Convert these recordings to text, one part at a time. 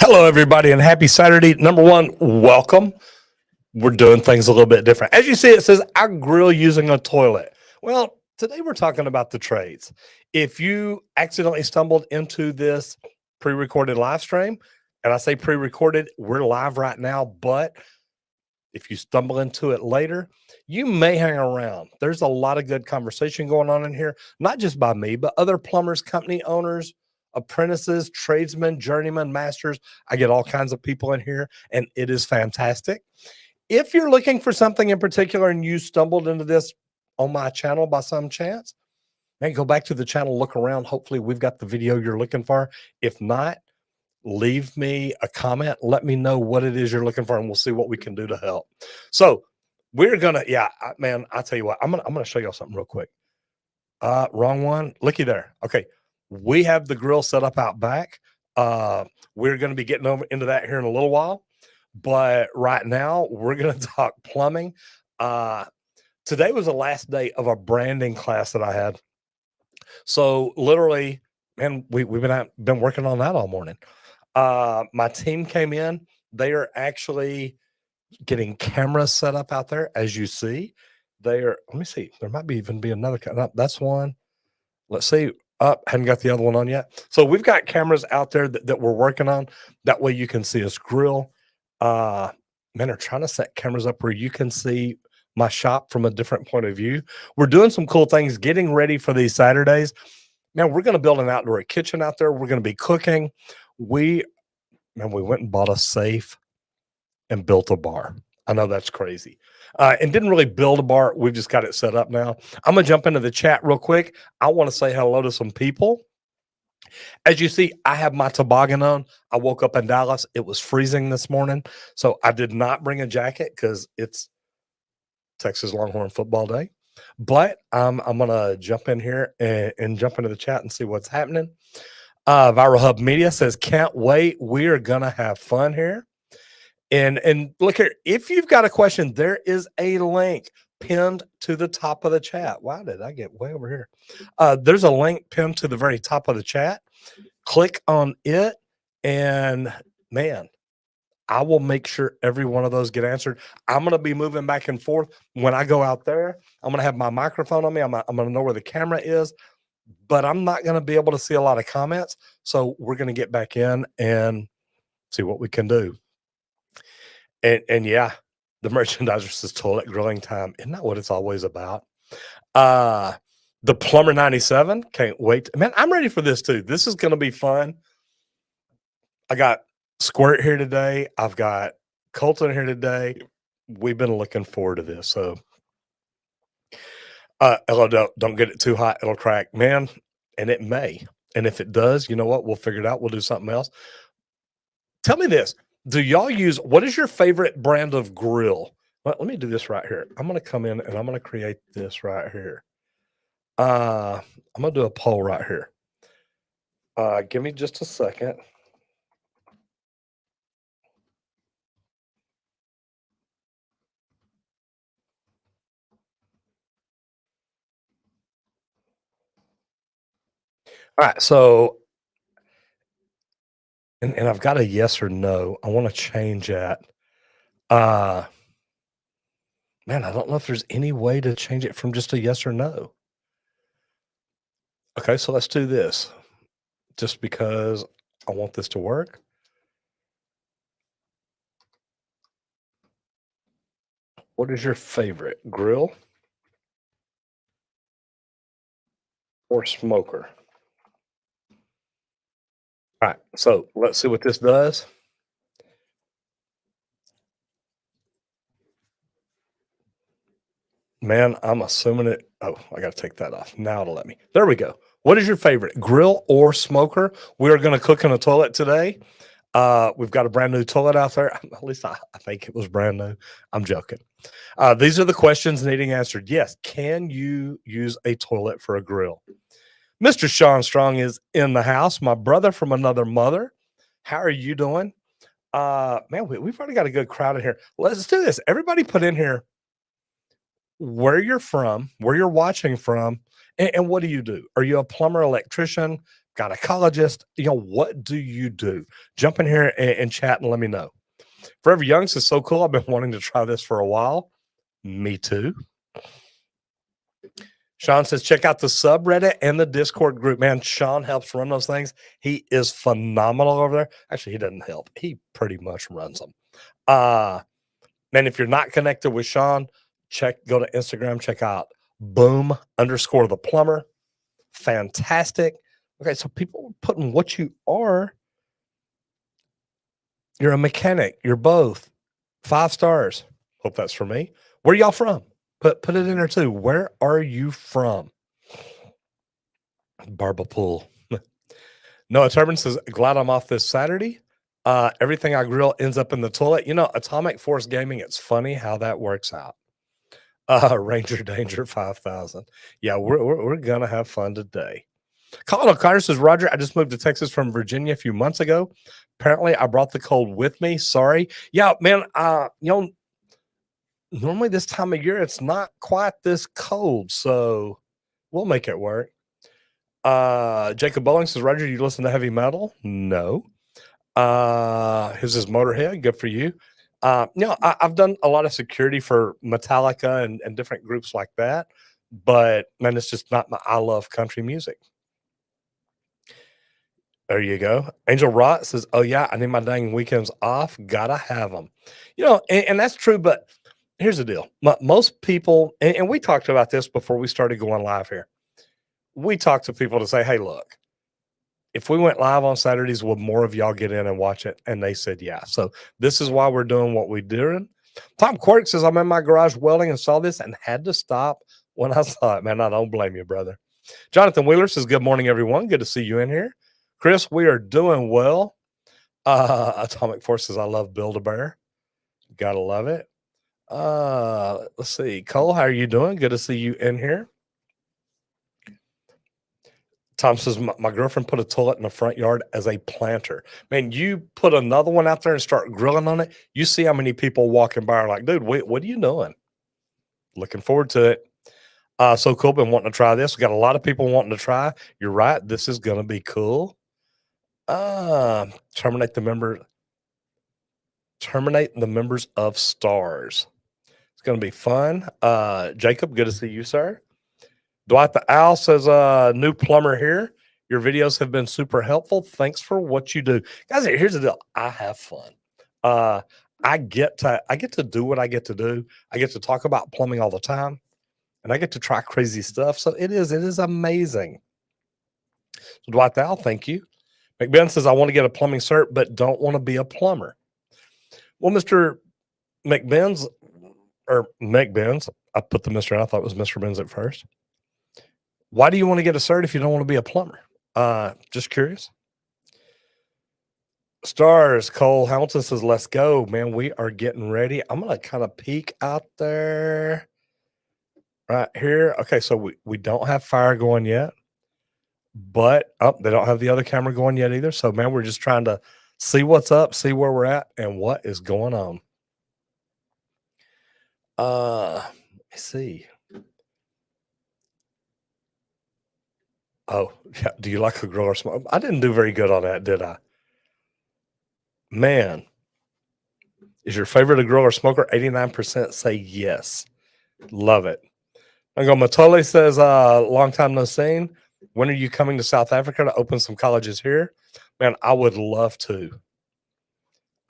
Hello, everybody, and happy Saturday. Number one, welcome. We're doing things a little bit different. As you see, it says, I grill using a toilet. Well, today we're talking about the trades. If you accidentally stumbled into this pre-recorded live stream, and I say pre-recorded, we're live right now, but if you stumble into it later, you may hang around. There's a lot of good conversation going on in here, not just by me, but other plumbers, company owners, apprentices, tradesmen, journeymen, masters. I get all kinds of people in here, and it is fantastic. If you're looking for something in particular and you stumbled into this on my channel by some chance, man, go back to the channel, look around. Hopefully we've got the video you're looking for. If not, leave me a comment. Let me know what it is you're looking for, and we'll see what we can do to help. So we're gonna, man, I'll tell you what, I'm gonna show y'all something real quick. Wrong one. Looky there. Okay. We have the grill set up out back. We're going to be getting over into that here in a little while. But right now, we're going to talk plumbing. Today was the last day of a branding class that I had. So literally, man, we've been working on that all morning. My team came in. They are actually getting cameras set up out there, as you see. They are, let me see. There might even be another. No, that's one. Let's see. Hadn't got the other one on yet. So we've got cameras out there that we're working on. That way you can see us grill. Man, are trying to set cameras up where you can see my shop from a different point of view. We're doing some cool things, getting ready for these Saturdays. Man, we're going to build an outdoor kitchen out there. We're going to be cooking. We went and bought a safe and built a bar. I know that's crazy. And didn't really build a bar. We've just got it set up now. I'm going to jump into the chat real quick. I want to say hello to some people. As you see, I have my toboggan on. I woke up in Dallas. It was freezing this morning. So I did not bring a jacket because it's Texas Longhorn football day. But I'm going to jump in here and jump into the chat and see what's happening. Viral Hub Media says, can't wait. We are going to have fun here. And look here, if you've got a question, there is a link pinned to the top of the chat. Why did I get way over here? There's a link pinned to the very top of the chat. Click on it, and man, I will make sure every one of those get answered. I'm going to be moving back and forth. When I go out there, I'm going to have my microphone on me. I'm going to know where the camera is, but I'm not going to be able to see a lot of comments. So we're going to get back in and see what we can do. And yeah, the merchandiser says toilet grilling time. Isn't that what it's always about? The Plumber 97, can't wait. Man, I'm ready for this too. This is going to be fun. I got Squirt here today. I've got Colton here today. We've been looking forward to this. So, don't get it too hot. It'll crack, man. And it may. And if it does, you know what? We'll figure it out. We'll do something else. Tell me this. Do y'all use, what is your favorite brand of grill? Let me do this right here. I'm going to come in and I'm going to create this right here. I'm going to do a poll right here. Give me just a second. All right. So, and I've got a yes or no. I want to change that. Man, I don't know if there's any way to change it from just a yes or no. Okay, so let's do this. Just because I want this to work. What is your favorite, grill or smoker? All right, so let's see what this does. Man, I'm assuming it. Oh, I got to take that off. Now to let me. There we go. What is your favorite, grill or smoker? We are going to cook in a toilet today. We've got a brand new toilet out there. At least I think it was brand new. I'm joking. These are the questions needing answered. Yes. Can you use a toilet for a grill? Mr. Sean Strong is in the house. My brother from another mother. How are you doing? Man, we've already got a good crowd in here. Let's do this. Everybody put in here where you're from, where you're watching from, and what do you do? Are you a plumber, electrician, gynecologist? What do you do? Jump in here and chat and let me know. Forever Youngs is so cool. I've been wanting to try this for a while. Me too. Sean says, check out the subreddit and the Discord group. Man, Sean helps run those things. He is phenomenal over there. Actually, he doesn't help. He pretty much runs them. Man, if you're not connected with Sean, go to Instagram, check out boom_the plumber. Fantastic. Okay, so people are putting what you are. You're a mechanic. You're both 5 stars. Hope that's for me. Where y'all from? Put it in there too. Where are you from? Barbapool. Noah Turbin says, glad I'm off this Saturday. Everything I grill ends up in the toilet. Atomic Force Gaming, it's funny how that works out. Ranger Danger 5000. Yeah, we're gonna have fun today. Colin O'Connor says, Roger, I just moved to Texas from Virginia a few months ago. Apparently, I brought the cold with me. Sorry. Yeah, man. Normally this time of year it's not quite this cold, so we'll make it work. Jacob Bowling says, Roger, you listen to heavy metal? No. His is Motorhead. Good for you. I've done a lot of security for Metallica and different groups like that, but man, it's just not I love country music. There you go. Angel Rot says, oh yeah, I need my dang weekends off. Gotta have them. And that's true, but here's the deal. Most people, and we talked about this before we started going live here. We talked to people to say, hey, look, if we went live on Saturdays, would more of y'all get in and watch it? And they said, yeah. So this is why we're doing what we're doing. Tom Quirk says, I'm in my garage welding and saw this and had to stop when I saw it. Man, I don't blame you, brother. Jonathan Wheeler says, good morning, everyone. Good to see you in here. Chris, we are doing well. Atomic Force says, I love Build-A-Bear. Gotta love it. Let's see. Cole, how are you doing? Good to see you in here. Tom says, my girlfriend put a toilet in the front yard as a planter. Man, you put another one out there and start grilling on it. You see how many people walking by are like, dude, wait, what are you doing? Looking forward to it. So cool. Been wanting to try this. We got a lot of people wanting to try. You're right. This is going to be cool. Terminate the members of stars. It's going to be fun. Jacob, good to see you, sir. Dwight the Owl says, new plumber here. Your videos have been super helpful. Thanks for what you do. Guys, here's the deal. I have fun. I get to do what I get to do. I get to talk about plumbing all the time, and I get to try crazy stuff. So it is amazing. So Dwight the Owl, thank you. McBen says, I want to get a plumbing cert, but don't want to be a plumber. Well, Mr. McBenz, I put the Mr. in. I thought it was Mr. Benz at first. Why do you want to get a cert if you don't want to be a plumber? Just curious. Stars, Cole Hamilton says, let's go, man. We are getting ready. I'm going to kind of peek out there right here. Okay, so we don't have fire going yet, but they don't have the other camera going yet either. So, man, we're just trying to see what's up, see where we're at, and what is going on. Let me see. Oh, yeah. Do you like a grill or smoke? I didn't do very good on that, did I? Man, is your favorite a grill or smoker? 89% say yes. Love it. Matole says, long time no seen. When are you coming to South Africa to open some colleges here? Man, I would love to.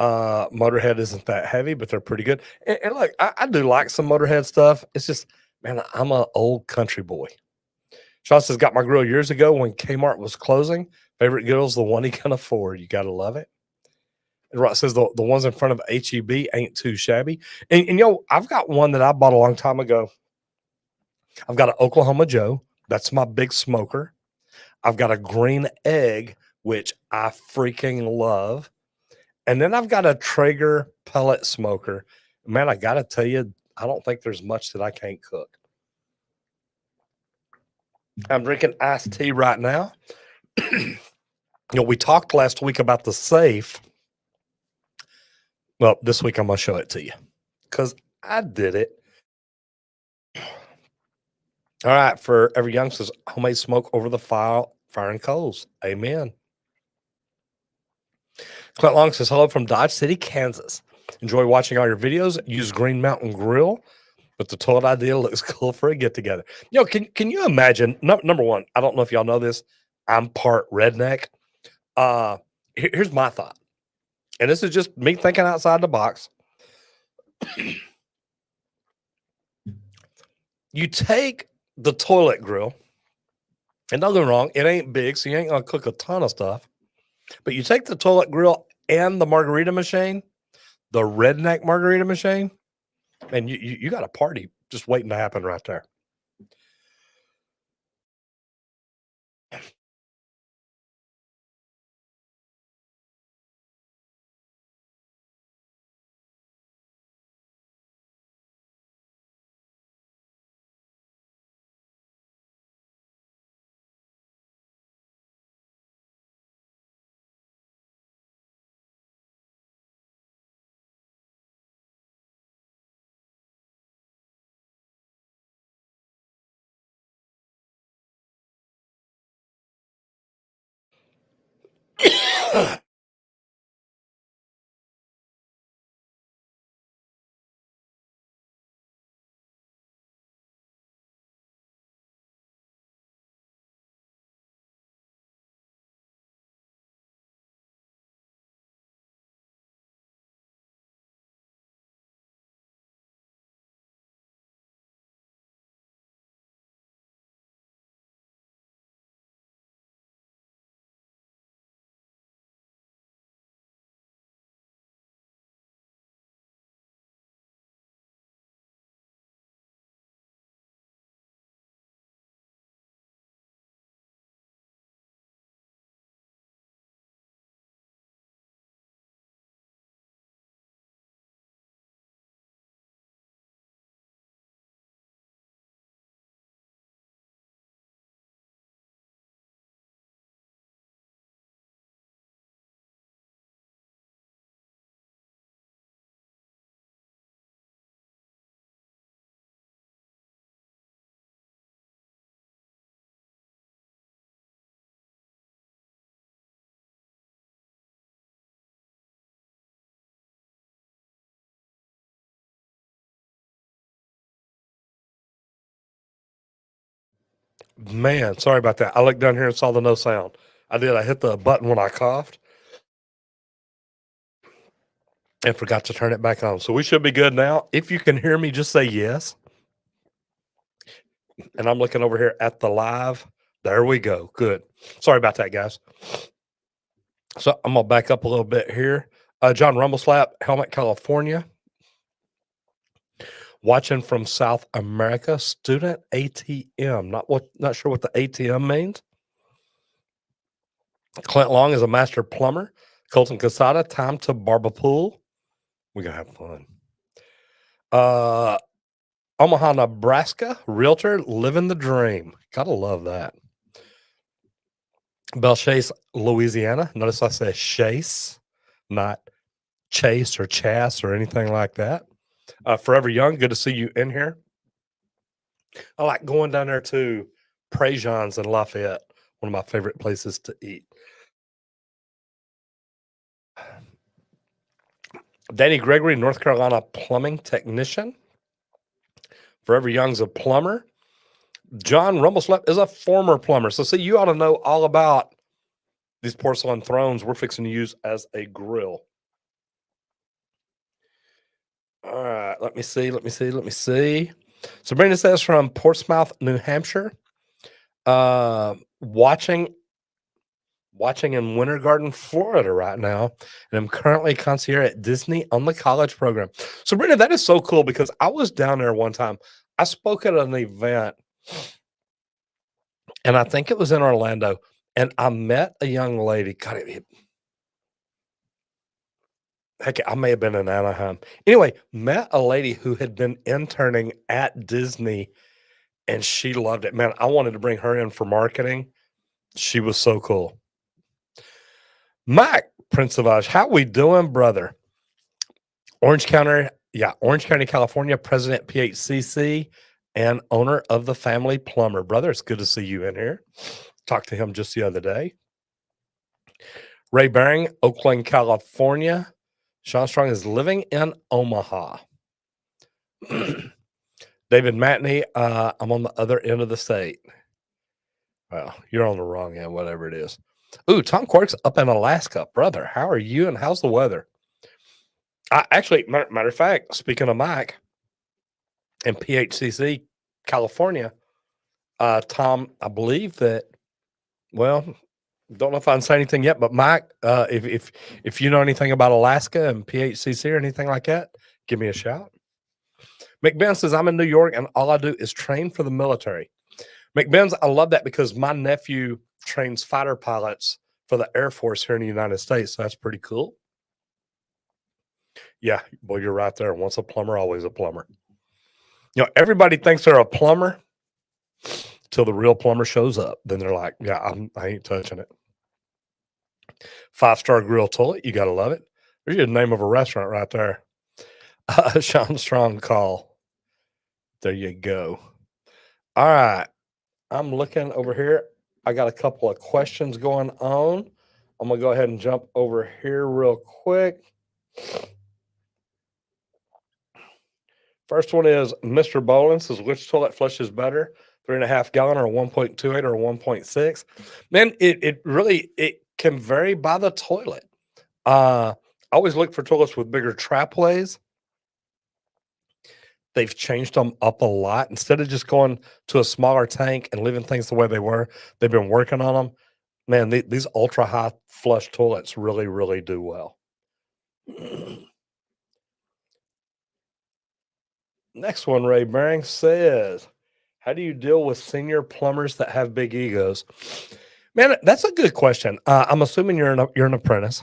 Motorhead isn't that heavy, but they're pretty good. And look, I do like some Motorhead stuff. It's just, man, I'm an old country boy. Sean says, got my grill years ago when Kmart was closing. Favorite grill's the one he can afford. You gotta love it. And Ross says the ones in front of HEB ain't too shabby. And I've got one that I bought a long time ago. I've got an Oklahoma Joe. That's my big smoker. I've got a green egg, which I freaking love. And then I've got a Traeger pellet smoker. Man, I got to tell you, I don't think there's much that I can't cook. I'm drinking iced tea right now. We talked last week about the safe. Well, this week I'm going to show it to you because I did it. All right, for every youngster's homemade smoke over the fire and coals. Amen. Clint Long says, hello from Dodge City, Kansas. Enjoy watching all your videos. Use Green Mountain Grill, but the toilet idea looks cool for a get-together. Can you imagine, number one, I don't know if y'all know this, I'm part redneck. Here's my thought, and this is just me thinking outside the box. You take the toilet grill, and don't get me wrong, it ain't big, so you ain't gonna cook a ton of stuff. But you take the toilet grill and the margarita machine, the redneck margarita machine, and you got a party just waiting to happen right there. Man, sorry about that. I looked down here and saw the no sound. I did. I hit the button when I coughed and forgot to turn it back on. So we should be good now. If you can hear me, just say yes. And I'm looking over here at the live. There we go. Good. Sorry about that, guys. So I'm going to back up a little bit here. John Rumbleslap, Helmet, California. Watching from South America, student ATM. Not sure what the ATM means. Clint Long is a master plumber. Colton Casada, time to barber pool. We're gonna have fun. Omaha, Nebraska, realtor, living the dream. Gotta love that. Belchase, Louisiana. Notice I said Chase, not Chase or Chass or anything like that. Forever Young, good to see you in here. I like going down there to Prejean's in Lafayette, one of my favorite places to eat. Danny Gregory, North Carolina plumbing technician. Forever Young's a plumber. John Rumbleslap is a former plumber. So see, you ought to know all about These porcelain thrones we're fixing to use as a grill. All right, let me see. So Brandon says from Portsmouth, New Hampshire. Watching in Winter Garden, Florida right now, and I'm currently concierge at Disney on the college program. So, Brenda, that is so cool because I was down there one time. I spoke at an event, and I think it was in Orlando, and I met a young lady. God, heck, I may have been in Anaheim. Anyway, met a lady who had been interning at Disney, and she loved it. Man, I wanted to bring her in for marketing. She was so cool. Mike Prince of Oz, how we doing, brother? Orange County, California, president PHCC and owner of the Family Plumber. Brother, it's good to see you in here. Talked to him just the other day. Ray Baring, Oakland, California. Sean Strong is living in Omaha. David Matney, I'm on the other end of the state. Well, you're on the wrong end, whatever it is. Ooh, Tom Quirk's up in Alaska. Brother, how are you and how's the weather? Actually, matter of fact, speaking of Mike and PHCC, California, Tom, I believe that, well, don't know if I can say anything yet, but Mike, if you know anything about Alaska and PHCC or anything like that, give me a shout. McBen says, I'm in New York and all I do is train for the military. McBenz, I love that because my nephew trains fighter pilots for the Air Force here in the United States. So that's pretty cool. Yeah, boy, you're right there. Once a plumber, always a plumber. You know, everybody thinks they're a plumber till the real plumber shows up. Then they're like, yeah, I ain't touching it. 5-star grill toilet. You got to love it. There's the name of a restaurant right there. Sean Strong call. There you go. All right. I'm looking over here. I got a couple of questions going on. I'm going to go ahead and jump over here real quick. First one is Mr. Bolin says, which toilet flushes better, 3.5 gallon or 1.28 or 1.6? Man, it really can vary by the toilet. I always look for toilets with bigger trapways. They've changed them up a lot. Instead of just going to a smaller tank and leaving things the way they were, they've been working on them. Man, these ultra high flush toilets really, really do well. Next one, Ray Baring says, how do you deal with senior plumbers that have big egos? Man, that's a good question. I'm assuming you're an apprentice.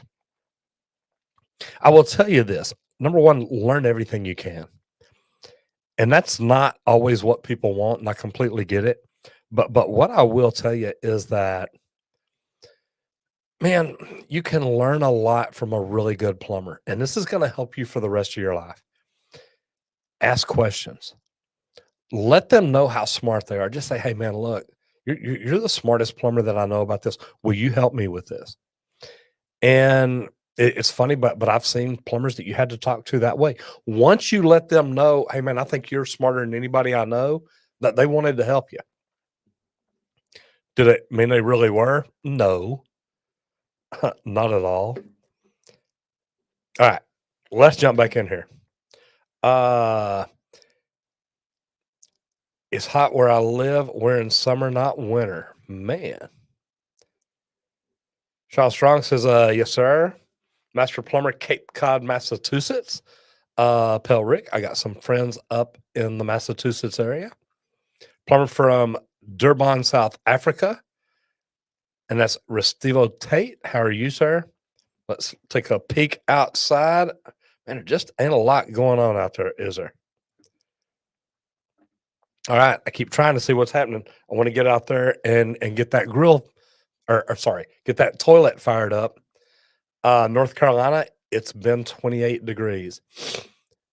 I will tell you this. Number one, learn everything you can. And that's not always what people want, and I completely get it. But what I will tell you is that, man, you can learn a lot from a really good plumber, and this is going to help you for the rest of your life. Ask questions. Let them know how smart they are. Just say, hey, man, look, you're the smartest plumber that I know about this. Will you help me with this? And it's funny, but I've seen plumbers that you had to talk to that way. Once you let them know, hey, man, I think you're smarter than anybody I know, that they wanted to help you. Did it mean they really were? No, not at all. All right, let's jump back in here. It's hot where I live. We're in summer, not winter. Man. Sean Strong says, yes, sir. Master Plumber, Cape Cod, Massachusetts. Pell Rick, I got some friends up in the Massachusetts area. Plumber from Durban, South Africa. And that's Restivo Tate. How are you, sir? Let's take a peek outside. Man, there just ain't a lot going on out there, is there? All right. I keep trying to see what's happening. I want to get out there and get that grill, or sorry, get that toilet fired up. North Carolina, it's been 28 degrees.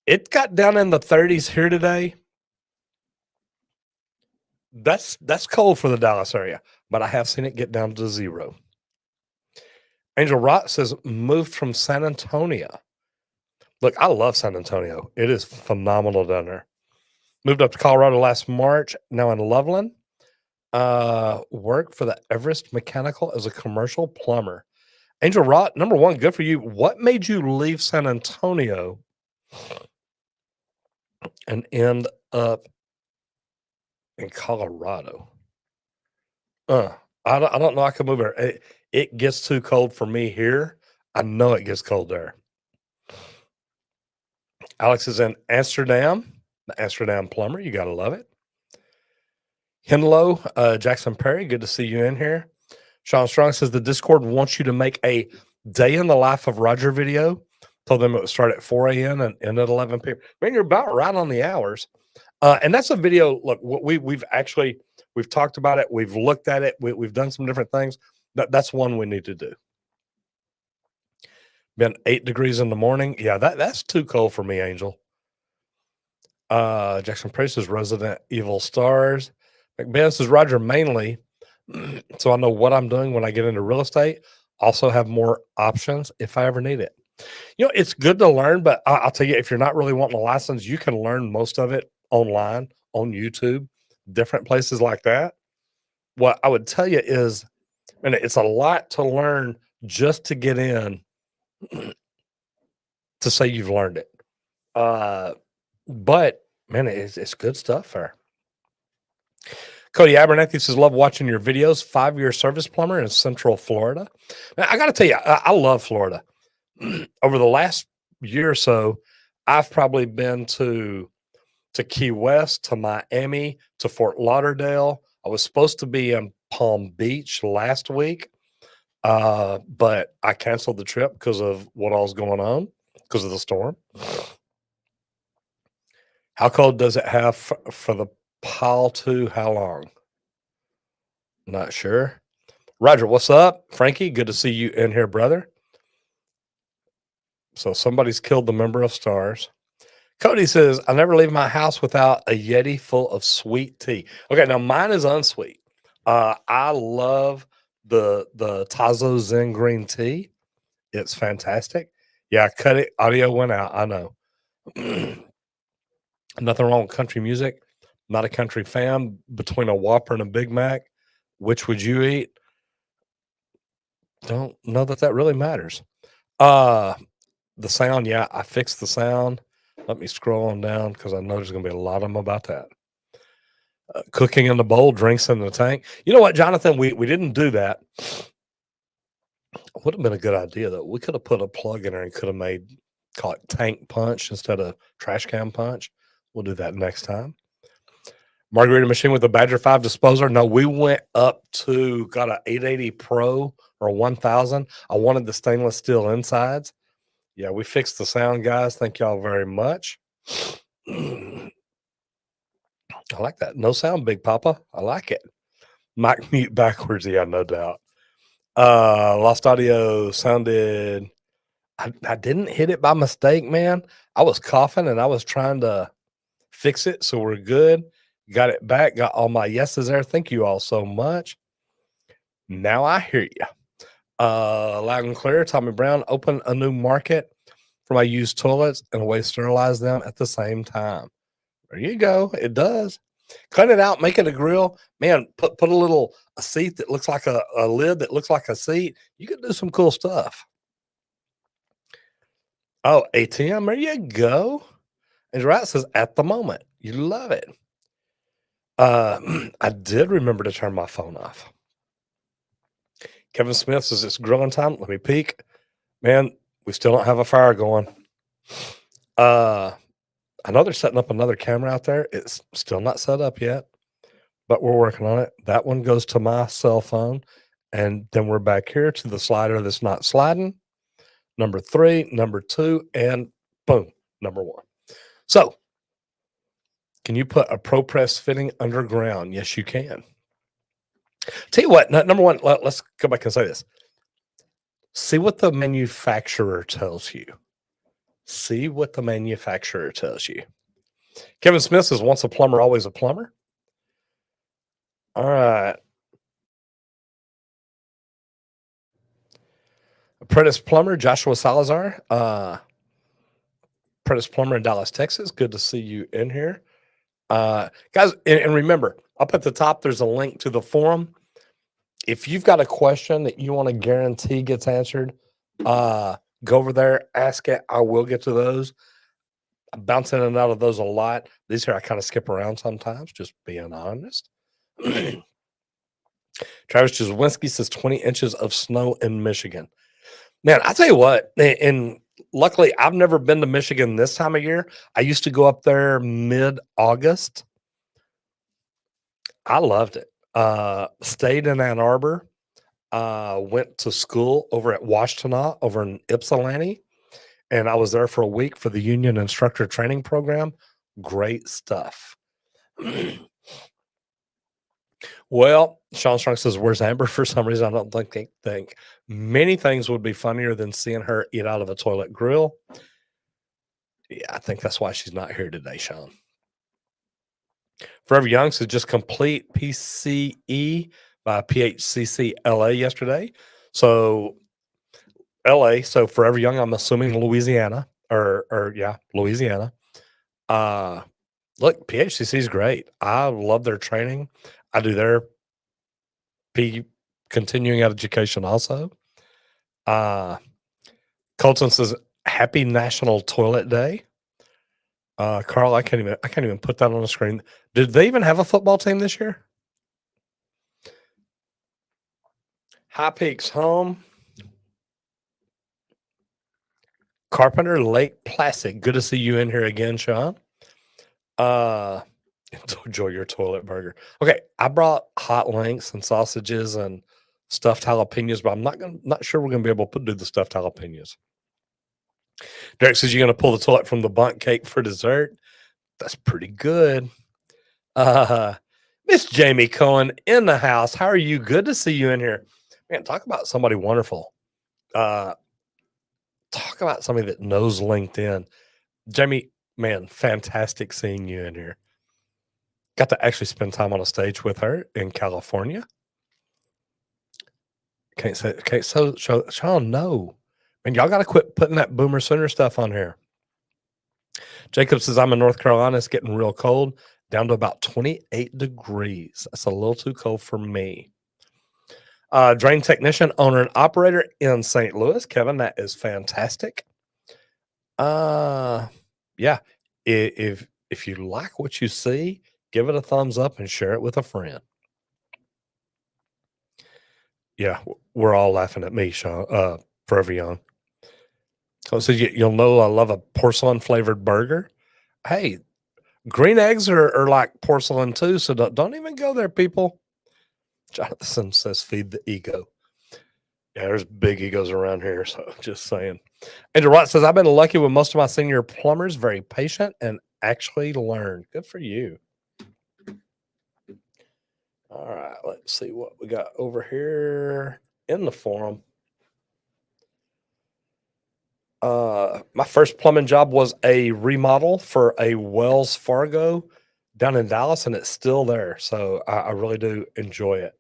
It got down in the 30s here today. That's cold for the Dallas area, but I have seen it get down to 0. Angel Rott says, moved from San Antonio. Look, I love San Antonio. It is phenomenal down there. Moved up to Colorado last March, now in Loveland. Work for the Everest Mechanical as a commercial plumber. Angel Rot, number one, good for you. What made you leave San Antonio and end up in Colorado? Uh, I don't know. I can move there. It gets too cold for me here. I know it gets cold there. Alex is in Amsterdam, the Amsterdam plumber. You gotta love it. Henlo, Jackson Perry, good to see you in here. Sean Strong says the Discord wants you to make a day in the life of Roger video. Told them it would start at 4 a.m. and end at 11 p.m. Man, you're about right on the hours. And that's a video. Look, we've talked about it. We've looked at it. We've done some different things. That's one we need to do. Been 8 degrees in the morning. Yeah, that's too cold for me, Angel. Jackson Price is Resident Evil Stars. McBeth says Roger mainly, so I know what I'm doing when I get into real estate. Also have more options if I ever need it. You know, it's good to learn, but I'll tell you, if you're not really wanting a license, you can learn most of it online, on YouTube, different places like that. What I would tell you is, and it's a lot to learn just to get in to say you've learned it. But man, it's good stuff there. Cody Abernathy says, love watching your videos. 5-year service plumber in Central Florida. Now, I got to tell you, I love Florida. Over the last year or so, I've probably been to Key West, to Miami, to Fort Lauderdale. I was supposed to be in Palm Beach last week, but I canceled the trip because of what all was going on, because of the storm. How cold does it have for the pile to how long? Not sure. Roger, what's up? Frankie, good to see you in here, brother. So somebody's killed the member of Stars. Cody says, I never leave my house without a Yeti full of sweet tea. Okay, now mine is unsweet. I love the Tazo Zen green tea. It's fantastic. Yeah, cut it. Audio went out. I know. Nothing wrong with country music. Not a country fan. Between a Whopper and a Big Mac, which would you eat? Don't know that really matters. The sound, yeah, I fixed the sound. Let me scroll on down because I know there's going to be a lot of them about that. Cooking in the bowl, drinks in the tank. You know what, Jonathan? We didn't do that. Would have been a good idea though. We could have put a plug in there and could have made, call it tank punch instead of trash can punch. We'll do that next time. Margarita machine with a Badger 5 disposer. No, we went up to, got an 880 Pro or a 1000. I wanted the stainless steel insides. Yeah, we fixed the sound, guys. Thank y'all very much. I like that. No sound, Big Papa. I like it. Mic mute backwards. Yeah, no doubt. Lost audio sounded. I didn't hit it by mistake, man. I was coughing and I was trying to fix it, so we're good. Got it back. Got all my yeses there. Thank you all so much. Now I hear you. Loud and clear. Tommy Brown, open a new market for my used toilets and a way to sterilize them at the same time. There you go. It does. Cut it out, make it a grill. Man, put a seat that looks like a lid that looks like a seat. You can do some cool stuff. Oh, ATM, there you go. And Rat says, at the moment. You love it. I did remember to turn my phone off. Kevin Smith says, it's grilling time. Let me peek. Man, we still don't have a fire going. I know they're setting up another camera out there. It's still not set up yet, but we're working on it. That one goes to my cell phone. And then we're back here to the slider that's not sliding. Number 3, number 2, and boom, number 1. So, can you put a ProPress fitting underground? Yes, you can. Tell you what, number 1, let's go back and say this. See what the manufacturer tells you. See what the manufacturer tells you. Kevin Smith says, once a plumber, always a plumber. All right. Apprentice plumber, Joshua Salazar. Apprentice plumber in Dallas, Texas. Good to see you in here. Guys, and remember, Up at the top, there's a link to the forum. If you've got a question that you want to guarantee gets answered, go over there, ask it. I will get to those. I'm bouncing in and out of those a lot. These here I kind of skip around sometimes, just being honest. Travis Jazwinski says 20 inches of snow in Michigan. Man, I tell you what, and luckily I've never been to Michigan this time of year. I used to go up there mid-August. I loved it. Stayed in Ann Arbor. Went to school over at Washtenaw over in Ypsilanti, and I was there for a week for the union instructor training program. Great stuff. Well, Sean Strong says, "Where's Amber?" For some reason, I don't think many things would be funnier than seeing her eat out of a toilet grill. Yeah, I think that's why she's not here today, Sean. Forever Young says, "Just complete PCE by PHCC LA yesterday." So LA, so Forever Young, I'm assuming Louisiana or yeah, Louisiana. Look, PHCC is great. I love their training. I do their continuing education also. Colton says, "Happy National Toilet Day." Carl, I can't even put that on the screen. Did they even have a football team this year? High Peaks Home. Carpenter Lake Placid. Good to see you in here again, Sean. Enjoy your toilet burger. Okay, I brought hot links and sausages and stuffed jalapenos, but I'm not sure we're gonna be able to do the stuffed jalapenos. Derek says, "You're gonna pull the toilet from the bundt cake for dessert." That's pretty good. Miss Jamie Cohen in the house. How are you? Good to see you in here. Man, talk about somebody wonderful. Talk about somebody that knows LinkedIn. Jamie, man, fantastic seeing you in here. Got to actually spend time on a stage with her in California. Can't so Sean, no. Man, y'all gotta quit putting that Boomer Sooner stuff on here. Jacob says, "I'm in North Carolina. It's getting real cold, down to about 28 degrees. That's a little too cold for me." Drain technician, owner, and operator in St. Louis. Kevin, that is fantastic. Yeah. If you like what you see, give it a thumbs up and share it with a friend. Yeah, we're all laughing at me, Sean. Forever Young. So you'll know I love a porcelain flavored burger. Hey, green eggs are like porcelain too, so don't even go there, people. Jonathan says, "Feed the ego." Yeah, there's big egos around here, so just saying. Andrew Wright says, "I've been lucky with most of my senior plumbers, very patient and actually learn." Good for you. All right, let's see what we got over here in the forum. My first plumbing job was a remodel for a Wells Fargo down in Dallas, and it's still there. So I really do enjoy it.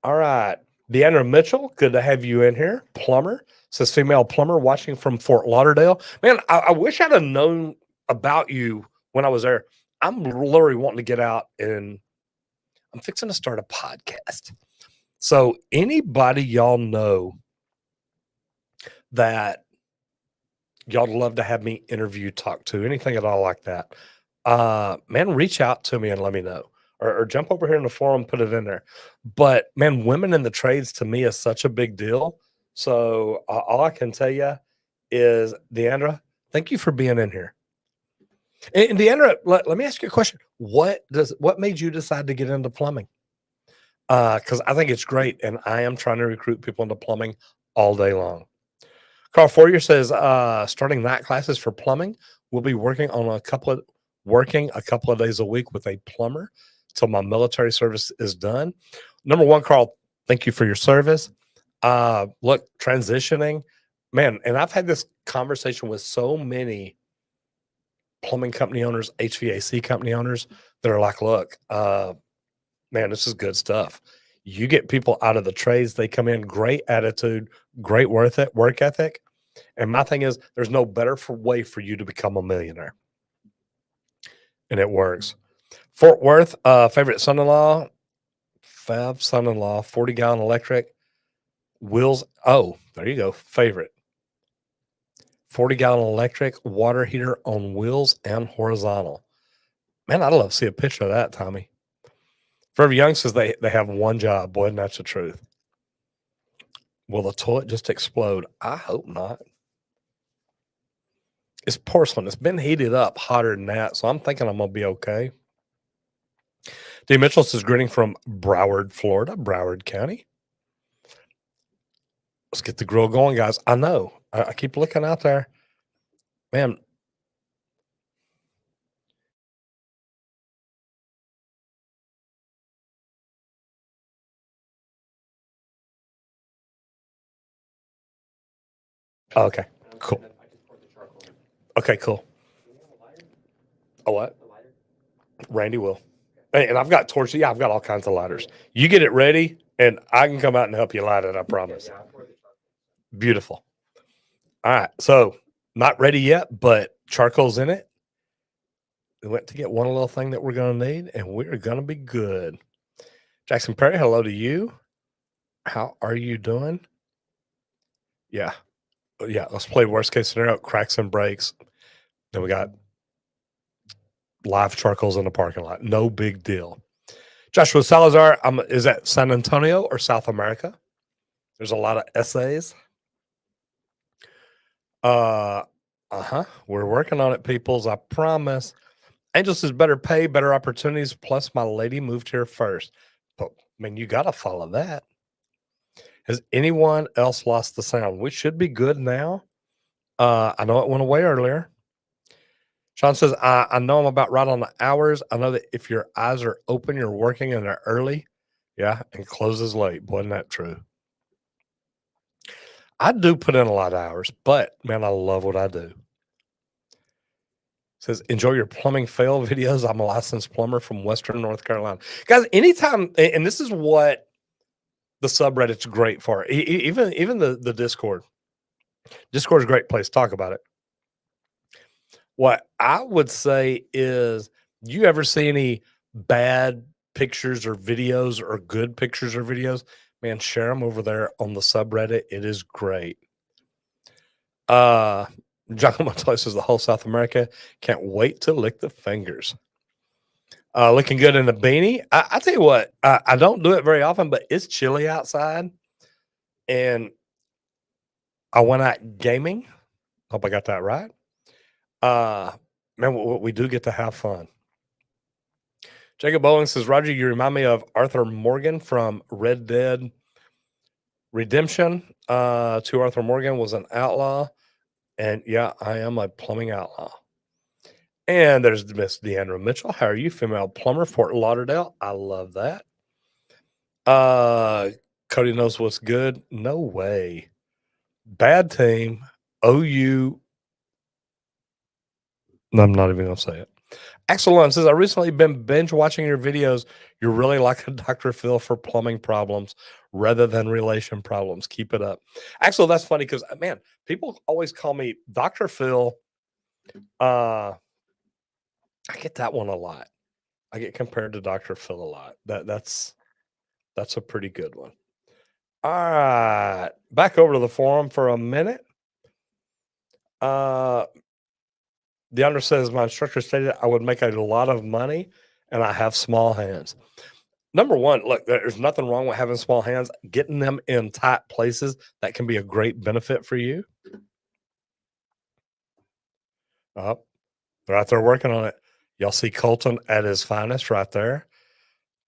All right. Deanna Mitchell, good to have you in here. Plumber says, "Female plumber watching from Fort Lauderdale." Man, I wish I'd have known about you when I was there. I'm literally wanting to get out and I'm fixing to start a podcast. So anybody y'all know that y'all love to have me interview, talk to, anything at all like that, man, reach out to me and let me know. Or jump over here in the forum, put it in there. But man, women in the trades to me is such a big deal. So all I can tell you is, Deandra, thank you for being in here. And Deandra, let me ask you a question. What made you decide to get into plumbing? Because I think it's great, and I am trying to recruit people into plumbing all day long. Carl Fourier says, "Starting night classes for plumbing. We'll be working a couple of days a week with a plumber till my military service is done." Number one, Carl, thank you for your service. Look, transitioning, man, and I've had this conversation with so many plumbing company owners, HVAC company owners that are like, "Look, man, this is good stuff. You get people out of the trades, they come in, great attitude, great work ethic. And my thing is, there's no better way for you to become a millionaire." And it works. Fort Worth, favorite son-in-law, Fab son-in-law, 40-gallon electric, wheels. Oh, there you go. Favorite 40-gallon electric water heater on wheels and horizontal. Man, I'd love to see a picture of that, Tommy. For every youngsters, they have one job. Boy, and that's the truth. Will the toilet just explode? I hope not. It's porcelain. It's been heated up hotter than that, so I'm thinking I'm going to be okay. D. Mitchell says, greeting from Broward, Florida, Broward County. Let's get the grill going, guys. I know. I keep looking out there. Man. Okay, cool. Okay, cool. A what? Randy will. And I've got torches. Yeah, I've got all kinds of lighters. You get it ready, and I can come out and help you light it, I promise. Beautiful. All right, so not ready yet, but charcoal's in it. We went to get one little thing that we're going to need, and we're going to be good. Jackson Perry, hello to you. How are you doing? Yeah. Yeah, let's play worst case scenario, cracks and breaks. Then we got live charcoals in the parking lot. No big deal. Joshua Salazar, is that San Antonio or South America? There's a lot of essays. We're working on it, peoples. I promise. Angel says better pay, better opportunities. Plus, my lady moved here first. But I mean, you got to follow that. Has anyone else lost the sound? We should be good now. I know it went away earlier. Sean says, I know I'm about right on the hours. I know that if your eyes are open, you're working and they're early. Yeah, and closes late. Boy, isn't that true? I do put in a lot of hours, but man, I love what I do. Says, enjoy your plumbing fail videos. I'm a licensed plumber from Western North Carolina. Guys, anytime, and this is what the subreddit's great for, even the Discord. Discord is a great place to talk about it. What I would say is, you ever see any bad pictures or videos or good pictures or videos? Man, share them over there on the subreddit. It is great. John Montoya says the whole South America can't wait to lick the fingers. Looking good in the beanie. I tell you what, I don't do it very often, but it's chilly outside, and I went out gaming. Hope I got that right. Man, we do get to have fun. Jacob Bowling says, Roger, you remind me of Arthur Morgan from Red Dead Redemption. To Arthur Morgan was an outlaw. And yeah, I am a plumbing outlaw. And there's Miss Deandra Mitchell. How are you? Female plumber, Fort Lauderdale. I love that. Cody knows what's good. No way. Bad team. OU. No, I'm not even going to say it. Excellent says, I recently been binge watching your videos. You're really like a Dr. Phil for plumbing problems rather than relation problems. Keep it up. Actually, that's funny because, man, people always call me Dr. Phil. I get that one a lot. I get compared to Dr. Phil a lot. That's a pretty good one. All right. Back over to the forum for a minute. DeAndre says, my instructor stated I would make a lot of money and I have small hands. Number one, look, there's nothing wrong with having small hands. Getting them in tight places, that can be a great benefit for you. They're out there working on it. Y'all see Colton at his finest right there.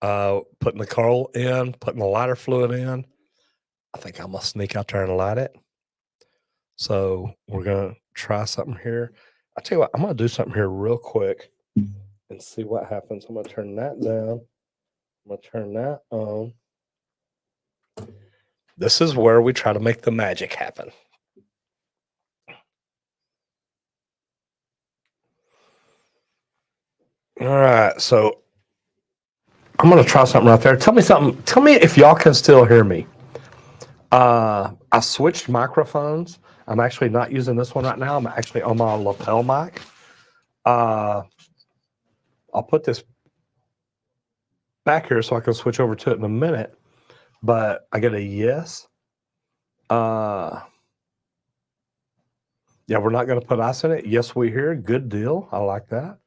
Putting the coal in, putting the lighter fluid in. I think I'm going to sneak out there and light it. So we're going to try something here. I'll tell you what, I'm going to do something here real quick and see what happens. I'm going to turn that down. I'm going to turn that on. This is where we try to make the magic happen. All right, so I'm going to try something right there. Tell me something. Tell me if y'all can still hear me. I switched microphones. I'm actually not using this one right now. I'm actually on my lapel mic. I'll put this back here so I can switch over to it in a minute. But I get a yes. Yeah, we're not going to put ice in it. Yes, we hear. Good deal. I like that.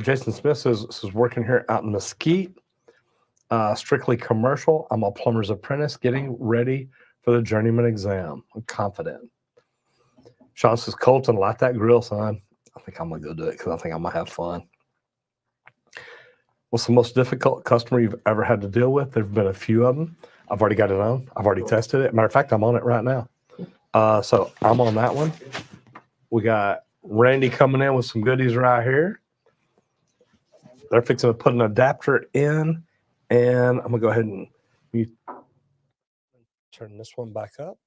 Jason Smith says this is working here out in Mesquite. Strictly commercial. I'm a plumber's apprentice getting ready for the journeyman exam. I'm confident. Sean says, Colton, light that grill, son. I think I'm going to go do it because I think I'm going to have fun. What's the most difficult customer you've ever had to deal with? There've been a few of them. I've already got it on. I've already tested it. Matter of fact, I'm on it right now. So I'm on that one. We got Randy coming in with some goodies right here. They're fixing to put an adapter in, and I'm going to go ahead and turn this one back up.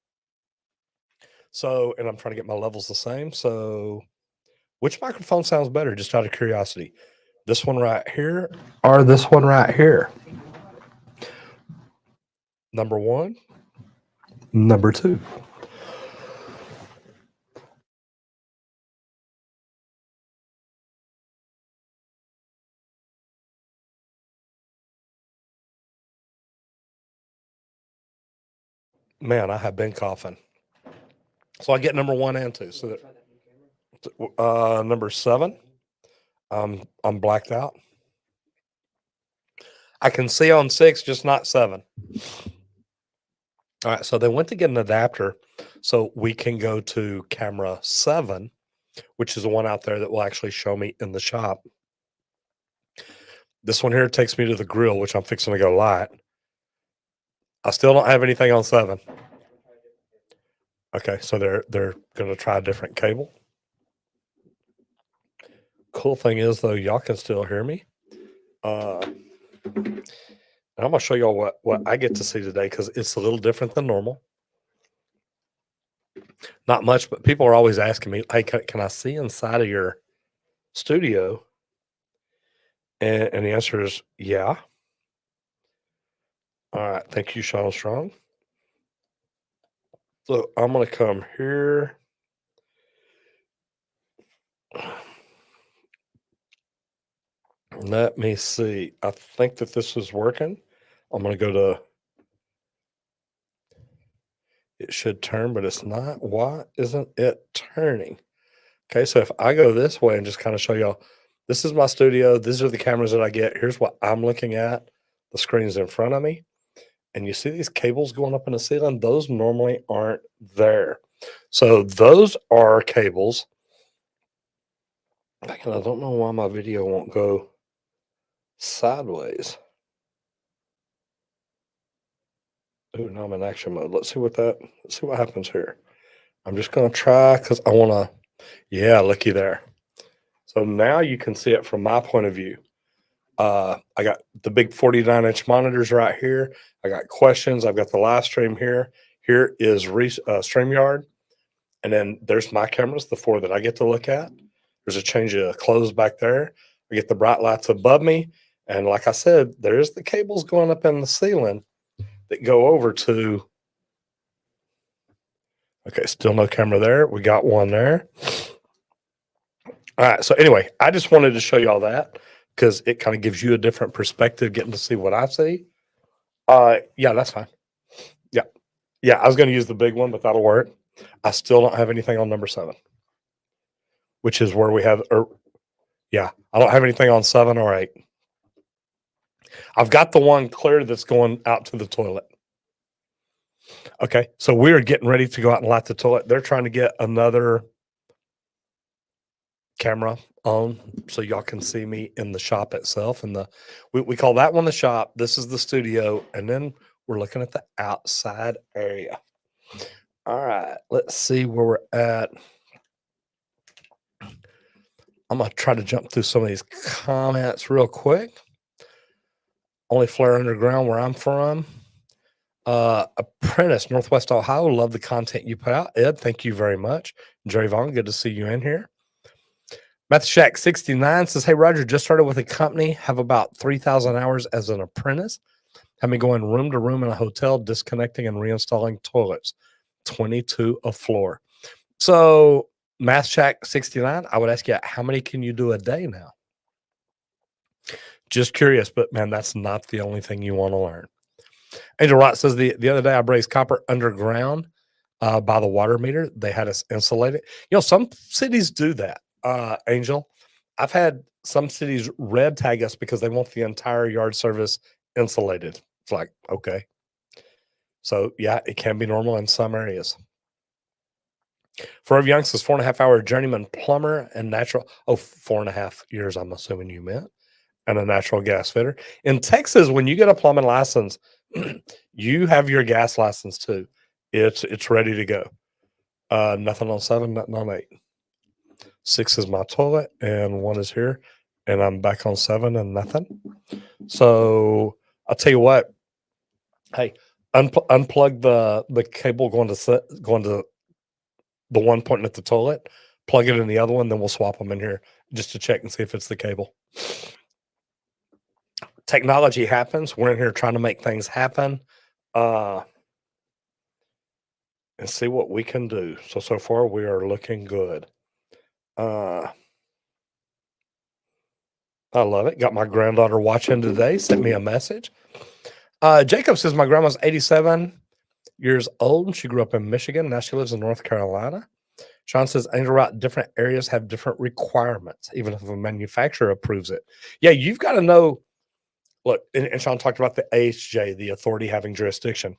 So, and I'm trying to get my levels the same. So, which microphone sounds better, just out of curiosity? This one right here or this one right here? Number one, number two. Man, I have been coughing. So I get number one and two. So that, number seven, I'm blacked out. I can see on 6, just not 7. All right, so they went to get an adapter so we can go to camera 7, which is the one out there that will actually show me in the shop. This one here takes me to the grill, which I'm fixing to go light. I still don't have anything on 7. Okay, so they're going to try a different cable. Cool thing is, though, y'all can still hear me. And I'm going to show y'all what I get to see today because it's a little different than normal. Not much, but people are always asking me, hey, can I see inside of your studio? And the answer is yeah. All right. Thank you, Sean Strong. So I'm going to come here. Let me see. I think that this is working. I'm going to go to, it should turn, but it's not. Why isn't it turning? Okay. So if I go this way and just kind of show y'all, this is my studio. These are the cameras that I get. Here's what I'm looking at. The screen's in front of me. And you see these cables going up in the ceiling? Those normally aren't there. So those are cables. I don't know why my video won't go sideways. Oh, now I'm in action mode. Let's see what happens here. I'm just going to try because I want to, yeah, looky there. So now you can see it from my point of view. I got the big 49-inch monitors right here. I got questions. I've got the live stream here. Here is StreamYard. And then there's my cameras, the 4 that I get to look at. There's a change of clothes back there. I get the bright lights above me. And like I said, there's the cables going up in the ceiling that go over to, okay, still no camera there. We got one there. All right. So anyway, I just wanted to show you all that because it kind of gives you a different perspective, getting to see what I see. Yeah, that's fine. Yeah. Yeah, I was going to use the big one, but that'll work. I still don't have anything on number 7, which is where we have, yeah, I don't have anything on 7 or 8. I've got the one clear that's going out to the toilet. Okay, so we're getting ready to go out and light the toilet. They're trying to get another camera on so y'all can see me in the shop itself. And we call that one the shop. This is the studio. And then we're looking at the outside area. All right, let's see where we're at. I'm going to try to jump through some of these comments real quick. Only Flare Underground where I'm from. Apprentice, Northwest Ohio. Love the content you put out. Ed, thank you very much. Jerry Vaughn, good to see you in here. Matthew Shack 69 says, hey, Roger, just started with a company, have about 3,000 hours as an apprentice. Have me going room to room in a hotel, disconnecting and reinstalling toilets, 22 a floor. So Math Shack 69, I would ask you, how many can you do a day now? Just curious, but man, that's not the only thing you want to learn. Angel Rot says the other day I brazed copper underground by the water meter. They had us insulated. Some cities do that. Angel, I've had some cities red tag us because they want the entire yard service insulated. It's like, okay. So yeah, it can be normal in some areas. Forever Young says 4.5 hour journeyman plumber and natural. Oh, 4.5 years, I'm assuming you meant, and a natural gas fitter. In Texas, when you get a plumbing license, you have your gas license too. It's ready to go. Nothing on 7, nothing on 8. 6 is my toilet, and 1 is here, and I'm back on 7 and nothing. So I'll tell you what. Hey, unplug the cable going to the one pointing at the toilet. Plug it in the other one, then we'll swap them in here just to check and see if it's the cable. Technology happens. We're in here trying to make things happen, and see what we can do. So far we are looking good. I love it. Got my granddaughter watching today. Sent me a message. Jacob says my grandma's 87 years old. She grew up in Michigan. Now she lives in North Carolina. Sean says, Angel Rot, different areas have different requirements, even if a manufacturer approves it. Yeah, you've got to know. Look, and Sean talked about the AHJ, the authority having jurisdiction.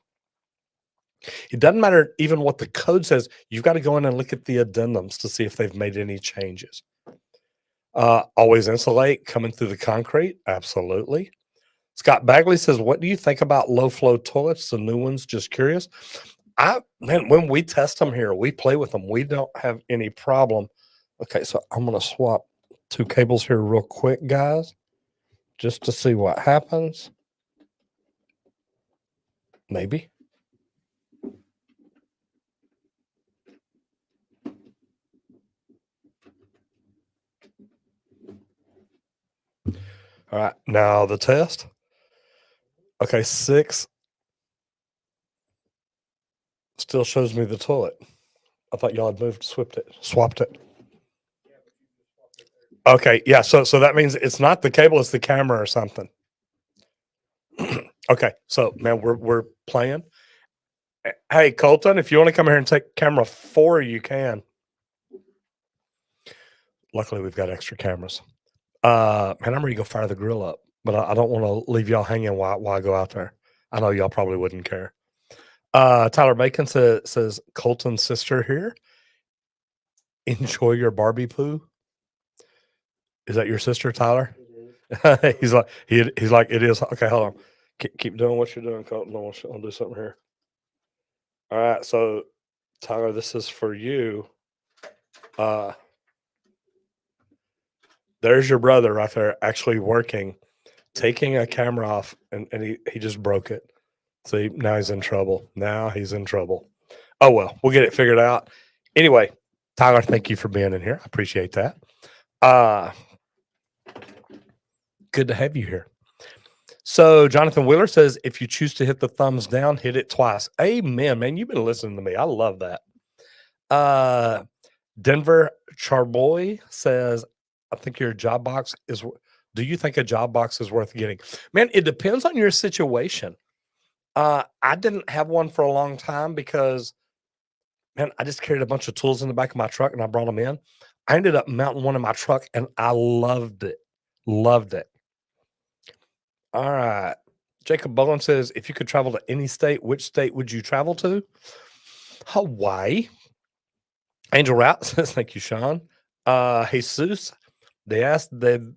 It doesn't matter even what the code says. You've got to go in and look at the addendums to see if they've made any changes. Always insulate coming through the concrete. Absolutely. Scott Bagley says, what do you think about low flow toilets? The new ones, just curious. When we test them here, we play with them. We don't have any problem. Okay, so I'm going to swap 2 cables here real quick, guys, just to see what happens. Maybe. All right, now the test. Okay, 6 still shows me the toilet. I thought y'all had swapped it. Okay, yeah. So that means it's not the cable, it's the camera or something. Okay, so man, we're playing. Hey, Colton, if you want to come here and take camera 4, you can. Luckily, we've got extra cameras. Man, I'm ready to go fire the grill up, but I don't want to leave y'all hanging while I go out there. I know y'all probably wouldn't care. Tyler Bacon says Colton's sister here. Enjoy your Barbie poo. Is that your sister, Tyler? he's like it is. Okay, hold on. Keep doing what you're doing, Colton. I'll do something here. All right, so Tyler, this is for you. There's your brother right there, actually working, taking a camera off, and he just broke it. See, now he's in trouble. Oh well, we'll get it figured out. Anyway, Tyler, thank you for being in here. I appreciate that. Good to have you here. So Jonathan Wheeler says, if you choose to hit the thumbs down, hit it twice. Amen, man. You've been listening to me. I love that. Denver Charboy says, I think your job box is. Do you think a job box is worth getting? Man, it depends on your situation. I didn't have one for a long time because, man, I just carried a bunch of tools in the back of my truck and I brought them in. I ended up mounting one in my truck and I loved it. Loved it. All right. Jacob Bowen says, if you could travel to any state, which state would you travel to? Hawaii. Angel Route says, thank you, Sean. Jesus de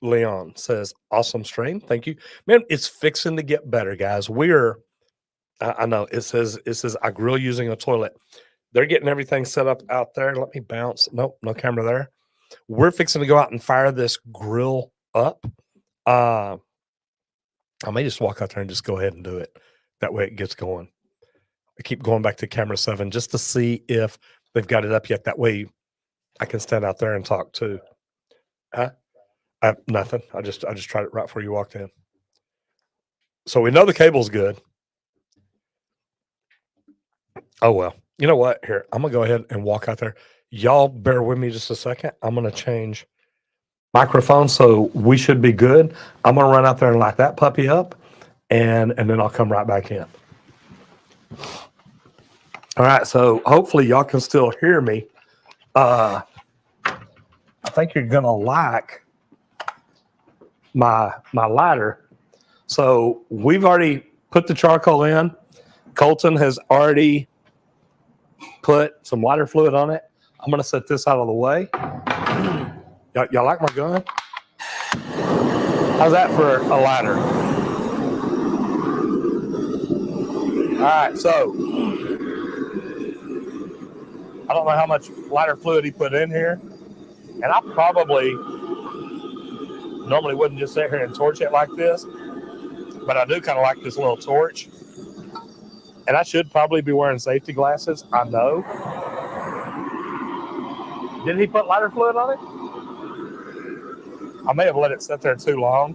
Leon says, awesome stream. Thank you. Man, it's fixing to get better, guys. I know it says I grill using a toilet. They're getting everything set up out there. Let me bounce. Nope, no camera there. We're fixing to go out and fire this grill up. I may just walk out there and just go ahead and do it. That way it gets going. I keep going back to camera 7 just to see if they've got it up yet. That way I can stand out there and talk too. Huh? Nothing. I just tried it right before you walked in. So we know the cable's good. Oh well. You know what? Here, I'm gonna go ahead and walk out there. Y'all bear with me just a second. I'm gonna change microphone, so we should be good. I'm gonna run out there and light that puppy up, and then I'll come right back in. All right, so hopefully y'all can still hear me. I think you're gonna like my lighter. So we've already put the charcoal in. Colton has already put some lighter fluid on it. I'm gonna set this out of the way. Y'all like my gun? How's that for a lighter? All right, so I don't know how much lighter fluid he put in here, and I probably normally wouldn't just sit here and torch it like this, but I do kind of like this little torch, and I should probably be wearing safety glasses. I know. Did he put lighter fluid on it? I may have let it sit there too long.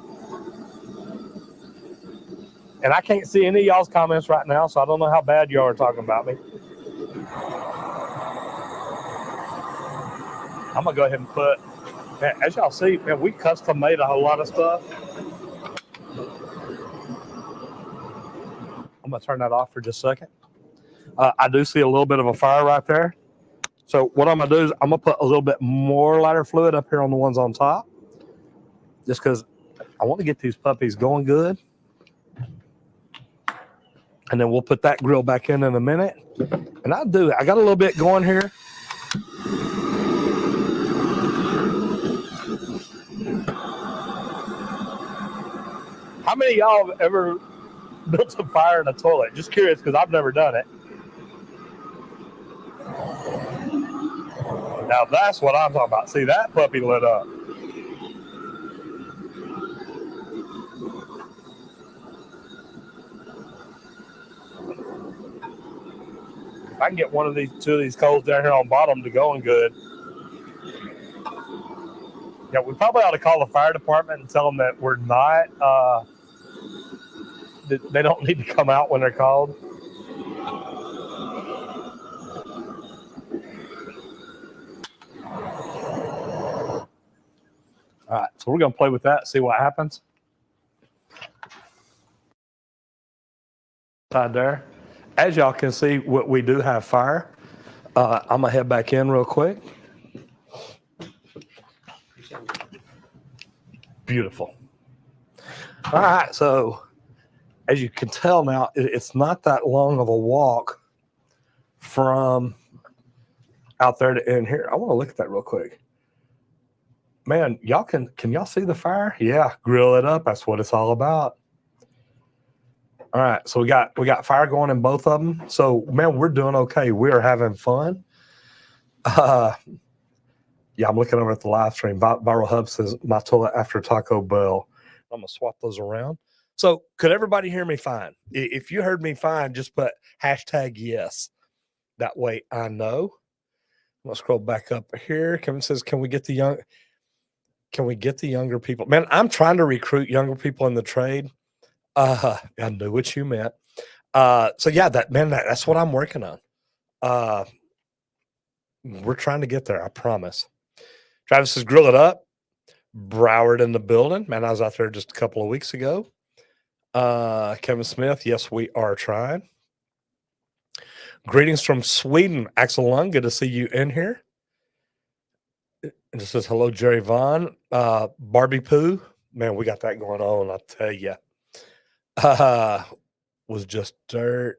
And I can't see any of y'all's comments right now, so I don't know how bad y'all are talking about me. I'm going to go ahead and put, man, as y'all see, man, we custom made a whole lot of stuff. I'm going to turn that off for just a second. I do see a little bit of a fire right there. So what I'm going to do is I'm going to put a little bit more lighter fluid up here on the ones on top, just because I want to get these puppies going good. And then we'll put that grill back in a minute. And I got a little bit going here. How many of y'all have ever built a fire in a toilet? Just curious, because I've never done it. Now that's what I'm talking about. See, that puppy lit up. If I can get two of these coals down here on bottom to going good. Yeah, we probably ought to call the fire department and tell them that we're not, they don't need to come out when they're called. All right, so we're going to play with that, see what happens. Side there. As y'all can see, we do have fire. I'm going to head back in real quick. Beautiful. All right, so as you can tell now, it's not that long of a walk from out there to in here. I want to look at that real quick. Man, y'all can y'all see the fire? Yeah, grill it up. That's what it's all about. All right, so we got fire going in both of them. So man, we're doing okay. We are having fun. Yeah, I'm looking over at the live stream. Viral Hub says my toilet after Taco Bell. I'm gonna swap those around. So could everybody hear me fine? If you heard me fine, just put #yes. That way I know. I'm gonna scroll back up here. Kevin says, can we get the younger people? Man, I'm trying to recruit younger people in the trade. I knew what you meant. So yeah, that's what I'm working on. We're trying to get there, I promise. Travis says, grill it up. Broward in the building. Man, I was out there just a couple of weeks ago. Kevin Smith, yes, we are trying. Greetings from Sweden. Axel Lund, good to see you in here. And it says, hello, Jerry Vaughn. Barbie Poo. Man, we got that going on, I'll tell you. Was just dirt.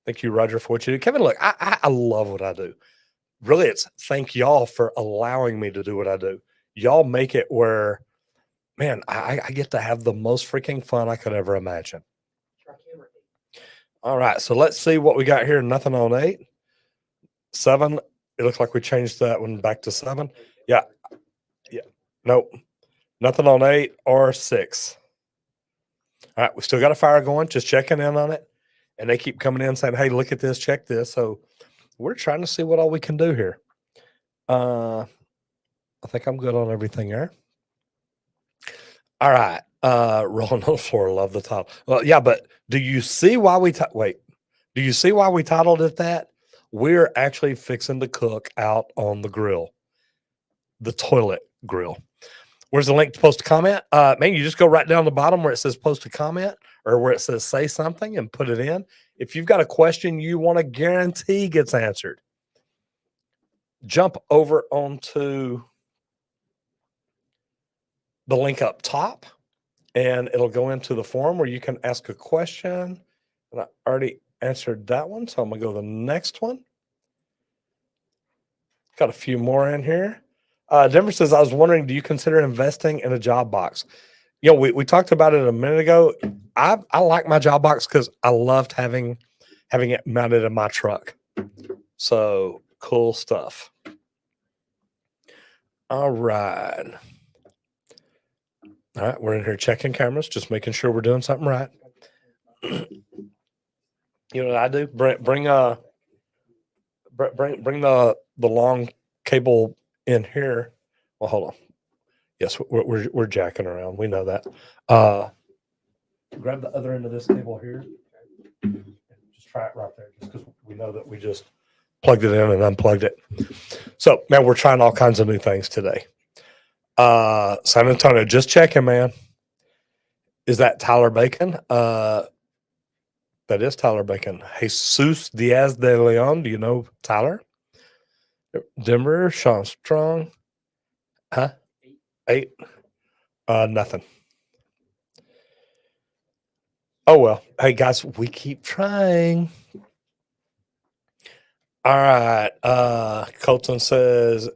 Thank you, Roger, for what you do. Kevin, look, I love what I do. Really, it's thank y'all for allowing me to do what I do. Y'all make it where, man, I get to have the most freaking fun I could ever imagine. All right, so let's see what we got here. Nothing on 8. 7. It looks like we changed that one back to 7. Yeah. Nope. Nothing on 8 or 6. All right, we still got a fire going, just checking in on it. And they keep coming in saying, hey, look at this, check this. So we're trying to see what all we can do here. I think I'm good on everything there. All right. Rolling on the floor, love the title. Well, yeah, but do you see why we do you see why we titled it that? We're actually fixing to cook out on the grill, the toilet grill. Where's the link to post a comment? Man, you just go right down the bottom where it says post a comment or where it says say something and put it in. If you've got a question you want to guarantee gets answered, jump over onto the link up top and it'll go into the forum where you can ask a question. And I already answered that one, so I'm going to go to the next one. Got a few more in here. Denver says, I was wondering, do you consider investing in a job box? You know, we talked about it a minute ago. I like my job box because I loved having it mounted in my truck. So cool stuff. All right. All right, we're in here checking cameras, just making sure we're doing something right. You know what I do? Bring the long cable in here. Well, hold on. Yes, we're jacking around. We know that. Grab the other end of this cable here. Just try it right there, just because we know that we just plugged it in and unplugged it. So, man, we're trying all kinds of new things today. San Antonio, just checking, man. Is that Tyler Bacon? That is Tyler Bacon. Jesus Diaz de Leon. Do you know Tyler? Denver, Sean Strong. Huh? 8. Nothing. Oh, well. Hey, guys, we keep trying. All right. Colton says,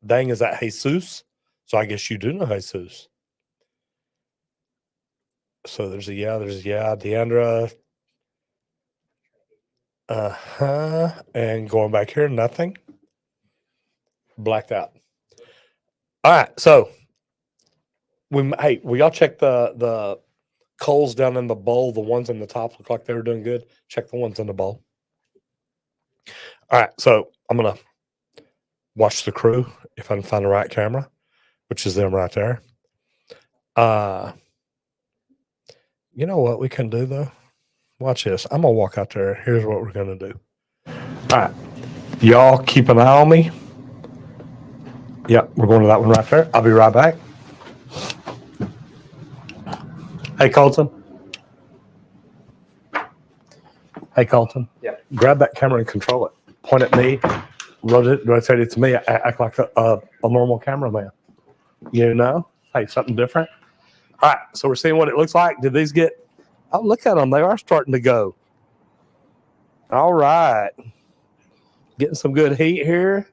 dang, is that Jesus? So I guess you do know Jesus. So there's a yeah. Deandra. And going back here, nothing. Blacked out. All right. So will y'all check the coals down in the bowl? The ones in the top look like they were doing good. Check the ones in the bowl. All right. So I'm going to watch the crew if I can find the right camera, which is them right there. You know what we can do, though? Watch this. I'm going to walk out there. Here's what we're going to do. All right. Y'all keep an eye on me. Yep, we're going to that one right there. I'll be right back. Hey, Colton. Yeah. Grab that camera and control it. Point at me. Rotate it to me. Act like a normal cameraman. You know? Hey, something different. All right, so we're seeing what it looks like. Did these get... Oh, look at them. They are starting to go. All right. Getting some good heat here.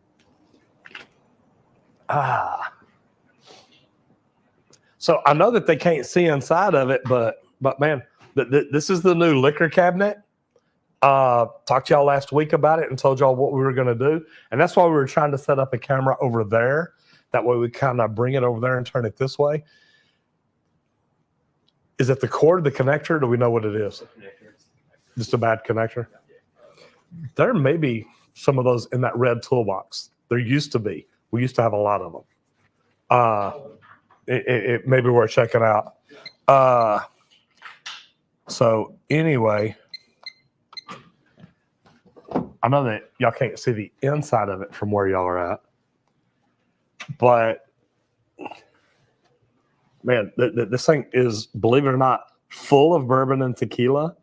So I know that they can't see inside of it, but man, this is the new liquor cabinet. Talked to y'all last week about it and told y'all what we were going to do. And that's why we were trying to set up a camera over there. That way we kind of bring it over there and turn it this way. Is it the cord, the connector? Do we know what it is? Just a bad connector? There may be some of those in that red toolbox. There used to be. We used to have a lot of them. It maybe worth checking out. So anyway, I know that y'all can't see the inside of it from where y'all are at, but man, this thing is, believe it or not, full of bourbon and tequila.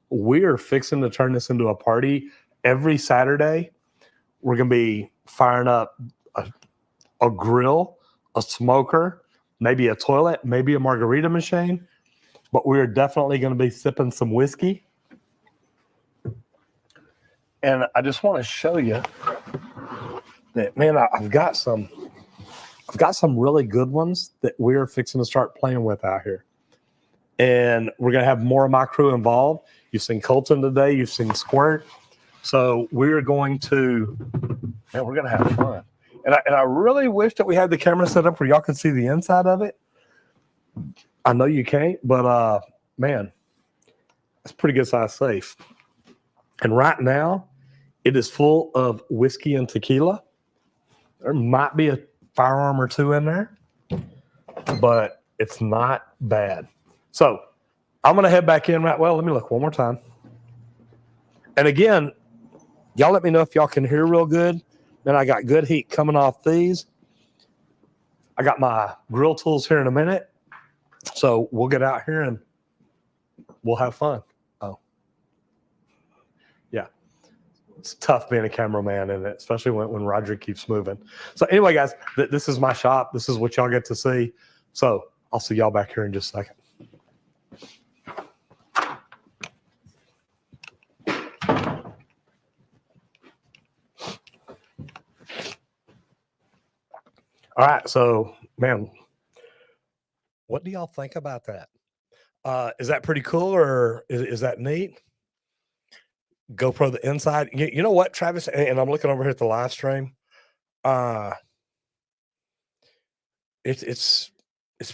We are fixing to turn this into a party every Saturday. We're going to be firing up a grill, a smoker, maybe a toilet, maybe a margarita machine, but we're definitely going to be sipping some whiskey. And I just want to show you that, man, I've got some really good ones that we're fixing to start playing with out here. And we're going to have more of my crew involved. You've seen Colton today. You've seen Squirt. So we're going to have fun. And I really wish that we had the camera set up where y'all could see the inside of it. I know you can't, but man, it's pretty good size safe. And right now, it is full of whiskey and tequila. There might be a firearm or two in there, but it's not bad. So I'm going to head back in right. Well, let me look one more time. And again, y'all let me know if y'all can hear real good. Then I got good heat coming off these. I got my grill tools here in a minute. So we'll get out here and we'll have fun. Oh, yeah. It's tough being a cameraman, isn't it? Especially when Roger keeps moving. So anyway, guys, this is my shop. This is what y'all get to see. So I'll see y'all back here in just a second. All right. So, man, what do y'all think about that? Is that pretty cool, or is that neat? GoPro the inside. You know what, Travis? And I'm looking over here at the live stream. It's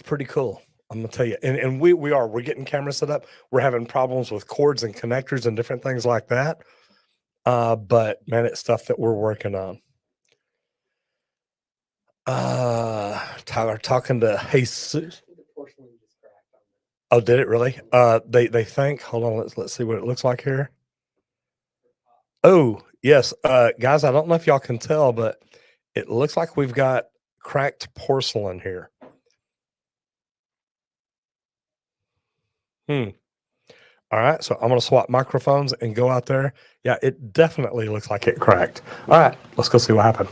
pretty cool. I'm gonna tell you. And we're getting cameras set up. We're having problems with cords and connectors and different things like that. But man, it's stuff that we're working on. Tyler talking to Jesus. Oh, did it really? They think. Hold on, let's see what it looks like here. Oh, yes. Guys, I don't know if y'all can tell, but it looks like we've got cracked porcelain here. All right, so I'm going to swap microphones and go out there. Yeah, it definitely looks like it cracked. All right, let's go see what happened.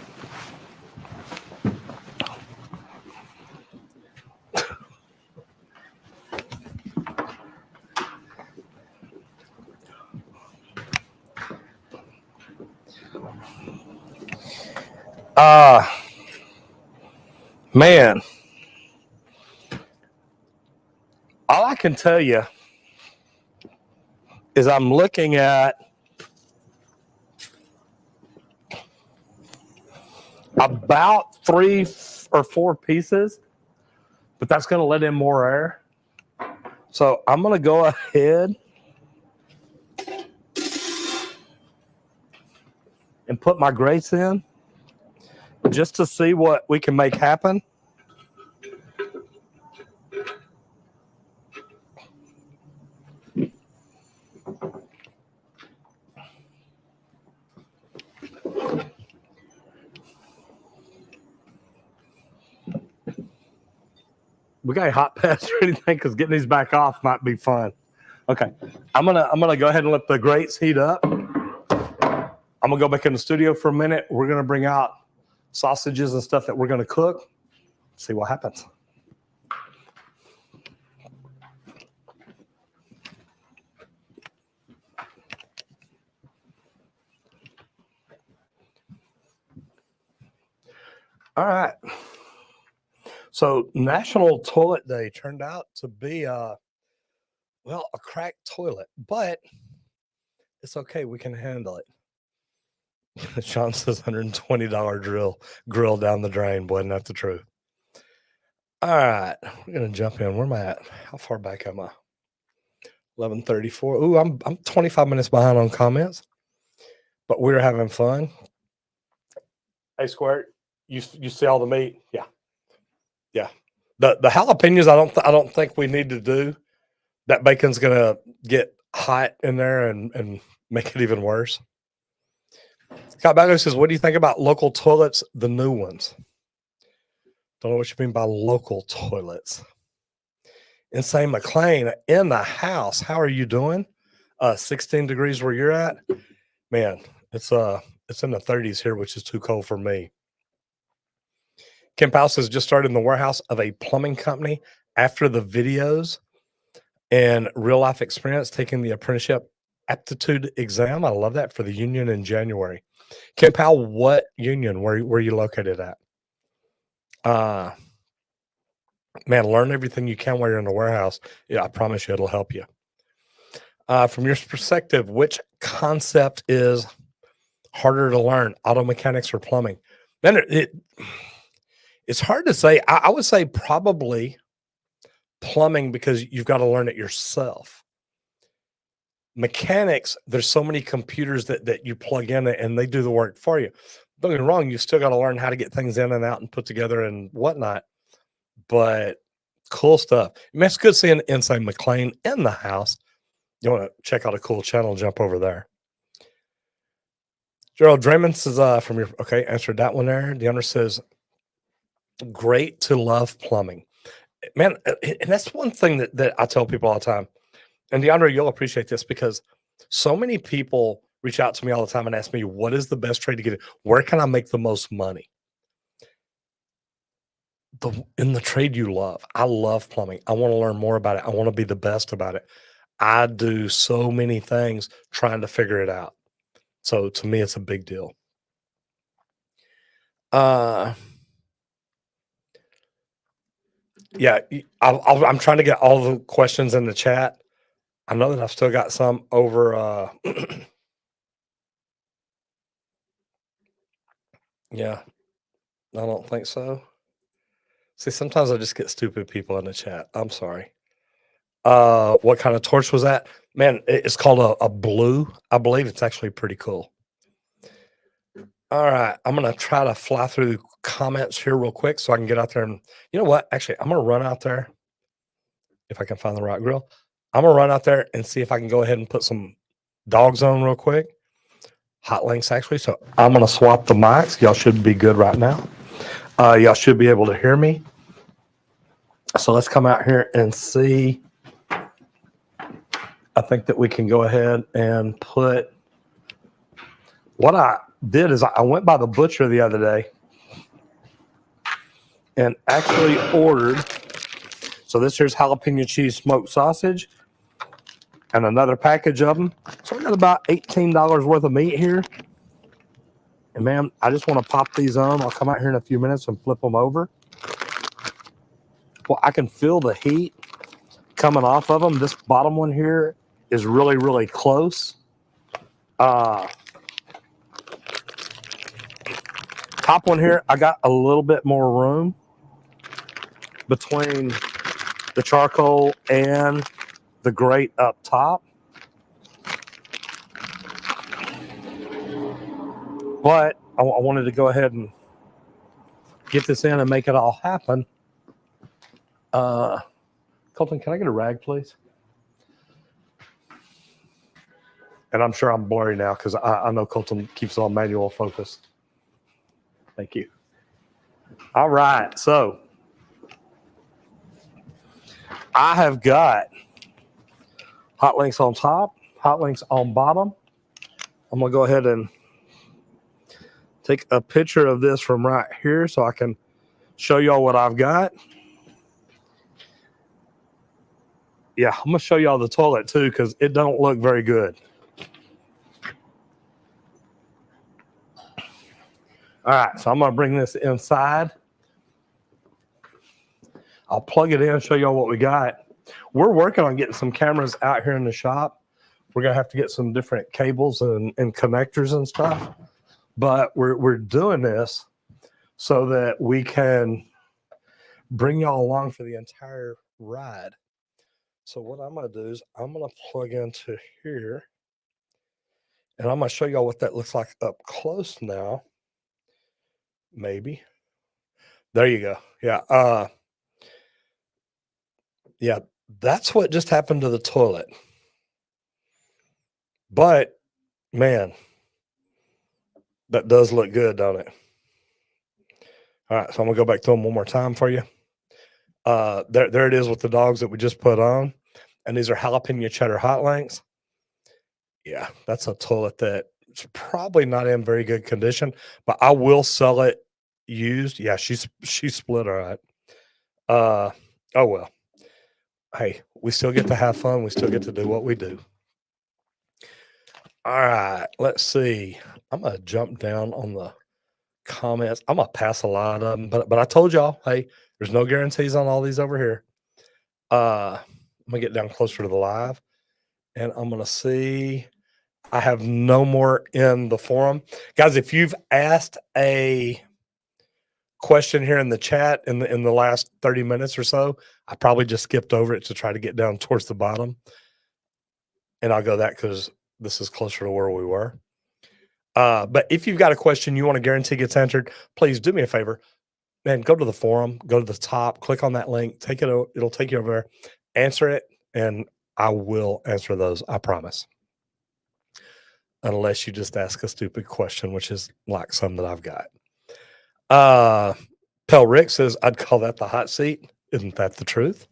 Man, all I can tell you is I'm looking at about 3 or 4 pieces, but that's going to let in more air. So I'm going to go ahead and put my grates in just to see what we can make happen. We got a hot pass or anything? Because getting these back off might be fun. Okay, I'm gonna go ahead and let the grates heat up. I'm gonna go back in the studio for a minute. We're gonna bring out sausages and stuff that we're gonna cook. See what happens. All right. So National Toilet Day turned out to be a cracked toilet, but it's okay. We can handle it. Sean says $120 grill down the drain. Boy, isn't that the truth? All right, we're gonna jump in. Where am I at? How far back am I? 11:34. Ooh, I'm 25 minutes behind on comments, but we're having fun. Hey, Squirt, you see all the meat? Yeah. The jalapenos, I don't think we need to do. That bacon's gonna get hot in there and make it even worse. Scott Bago says, "What do you think about local toilets, the new ones?" Don't know what you mean by local toilets. Insane McLean in the house. How are you doing? 16 degrees where you're at. Man, it's in the 30s here, which is too cold for me. Kim Powell says just started in the warehouse of a plumbing company after the videos and real life experience taking the apprenticeship aptitude exam. I love that for the union in January. Kim Powell, what union? Where are you located at? Man, learn everything you can while you're in the warehouse. Yeah, I promise you it'll help you. From your perspective, which concept is harder to learn, auto mechanics or plumbing? Man, it's hard to say. I would say probably plumbing because you've got to learn it yourself. Mechanics, there's so many computers that you plug in and they do the work for you. Don't get me wrong, you still got to learn how to get things in and out and put together and whatnot. But cool stuff. Man, it's good seeing Inside McLean in the house. You want to check out a cool channel, jump over there. Gerald Draymond says from your answered that one there. Deanna says Great to love plumbing. Man, and that's one thing that I tell people all the time. And DeAndre, you'll appreciate this because so many people reach out to me all the time and ask me, what is the best trade to get in? Where can I make the most money? In the trade you love. I love plumbing. I want to learn more about it. I want to be the best about it. I do so many things trying to figure it out. So to me, it's a big deal. Uh yeah, I'm trying to get all the questions in the chat. I know that I've still got some over yeah, I don't think so. See, sometimes I just get stupid people in the chat. I'm sorry. What kind of torch was that? Man, it's called a blue. I believe it's actually pretty cool. All right, I'm gonna try to fly through comments here real quick so I can get out there and you know what? Actually, I'm gonna run out there if I can find the right grill. I'm gonna run out there and see if I can go ahead and put some dogs on real quick. Hot links actually. So I'm gonna swap the mics. Y'all should be good right now. Y'all should be able to hear me. So let's come out here and see. I think that we can go ahead and put what I did is I went by the butcher the other day and actually ordered. So this here's jalapeno cheese smoked sausage and another package of them. So I got about $18 worth of meat here. And man, I just want to pop these on. I'll come out here in a few minutes and flip them over. Well, I can feel the heat coming off of them. This bottom one here is really, really close. Top one here, I got a little bit more room between the charcoal and the grate up top. But I wanted to go ahead and get this in and make it all happen. Colton, can I get a rag, please? And I'm sure I'm blurry now because I know Colton keeps it on manual focus. Thank you. All right, so I have got hot links on top, hot links on bottom. I'm gonna go ahead and take a picture of this from right here so I can show y'all what I've got. Yeah, I'm gonna show y'all the toilet too because it don't look very good. All right, so I'm gonna bring this inside. I'll plug it in and show y'all what we got. We're working on getting some cameras out here in the shop. We're gonna have to get some different cables and connectors and stuff. But we're doing this so that we can bring y'all along for the entire ride. So what I'm gonna do is I'm gonna plug into here and I'm gonna show y'all what that looks like up close now. Maybe. There you go. Yeah. Yeah, that's what just happened to the toilet. But man, that does look good, don't it? All right, so I'm gonna go back to them one more time for you. There it is with the dogs that we just put on, and these are jalapeno cheddar hot links. Yeah, that's a toilet that's probably not in very good condition, but I will sell it used. Yeah, she's split all right. Oh well. Hey, we still get to have fun. We still get to do what we do. All right, let's see. I'm gonna jump down on the comments. I'm gonna pass a lot of them, but I told y'all, hey, there's no guarantees on all these over here. I'm gonna get down closer to the live, and I'm gonna see. I have no more in the forum, guys. If you've asked a question here in the chat in the last 30 minutes or so, I probably just skipped over it to try to get down towards the bottom, and I'll go that because this is closer to where we were. But if you've got a question you want to guarantee gets answered, please do me a favor. Man, go to the forum, go to the top, click on that link, take it, it'll take you over there, answer it, and I will answer those, I promise. Unless you just ask a stupid question, which is like some that I've got. Pell Rick says, I'd call that the hot seat. Isn't that the truth?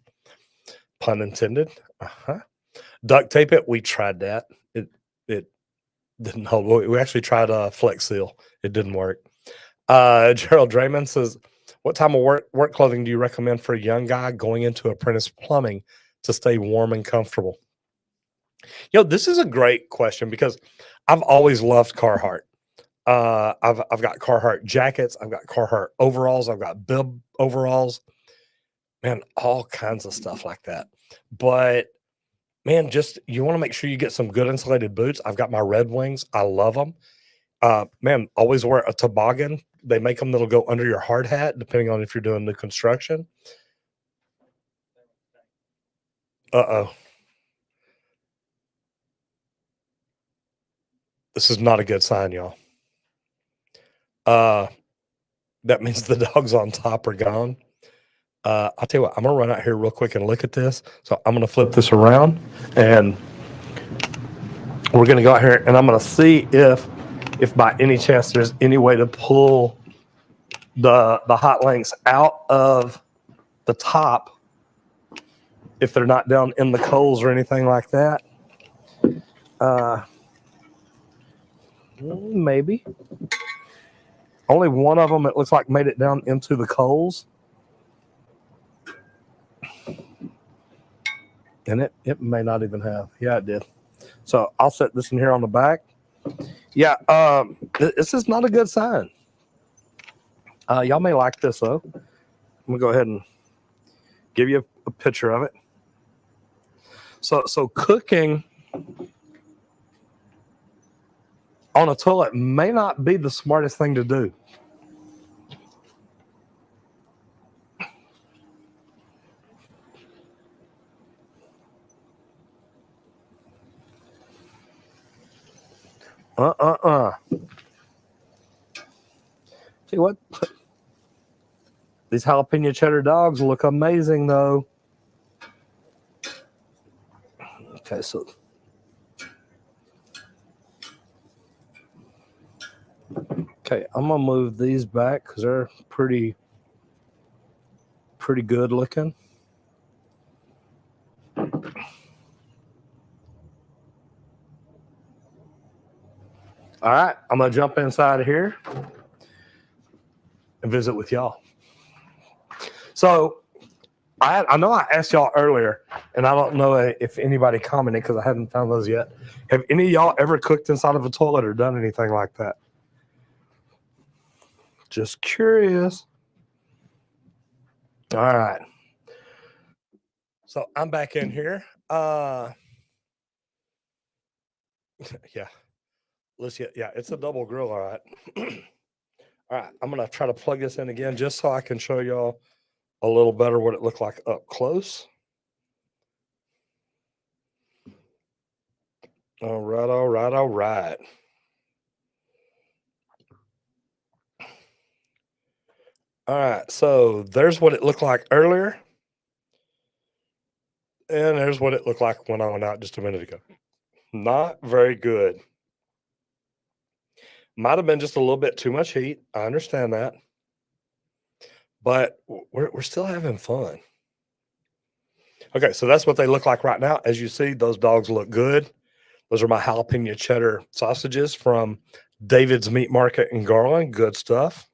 Pun intended. Uh-huh. Duct tape it. We tried that. It didn't hold. We actually tried Flex Seal. It didn't work. Gerald Draymond says, what type of work clothing do you recommend for a young guy going into apprentice plumbing to stay warm and comfortable? This is a great question because I've always loved Carhartt. I've got Carhartt jackets, I've got Carhartt overalls, I've got bib overalls, man, all kinds of stuff like that. But man, just you want to make sure you get some good insulated boots. I've got my Red Wings. I love them. Man, always wear a toboggan. They make them that'll go under your hard hat, depending on if you're doing new construction. Uh-oh. This is not a good sign, y'all. That means the dogs on top are gone. I'll tell you what, I'm gonna run out here real quick and look at this. So I'm gonna flip this around and we're gonna go out here and I'm gonna see if by any chance there's any way to pull the hot links out of the top if they're not down in the coals or anything like that. Maybe. Only one of them, it looks like, made it down into the coals. And it may not even have. Yeah, it did. So I'll set this in here on the back. Yeah, this is not a good sign. Y'all may like this, though. I'm going to go ahead and give you a picture of it. So cooking on a toilet may not be the smartest thing to do. See what? These jalapeno cheddar dogs look amazing, though. Okay, so I'm gonna move these back because they're pretty good looking. All right, I'm gonna jump inside of here and visit with y'all. So I know I asked y'all earlier, and I don't know if anybody commented because I haven't found those yet. Have any of y'all ever cooked inside of a toilet or done anything like that? Just curious. All right. So I'm back in here. Yeah. Let's get, yeah, it's a double grill. All right. All right. I'm going to try to plug this in again just so I can show y'all a little better what it looked like up close. All right. All right. All right. All right. So there's what it looked like earlier. And there's what it looked like when I went out just a minute ago. Not very good. Might have been just a little bit too much heat. I understand that. But we're still having fun. Okay, so that's what they look like right now. As you see, those dogs look good. Those are my jalapeno cheddar sausages from David's Meat Market in Garland. Good stuff.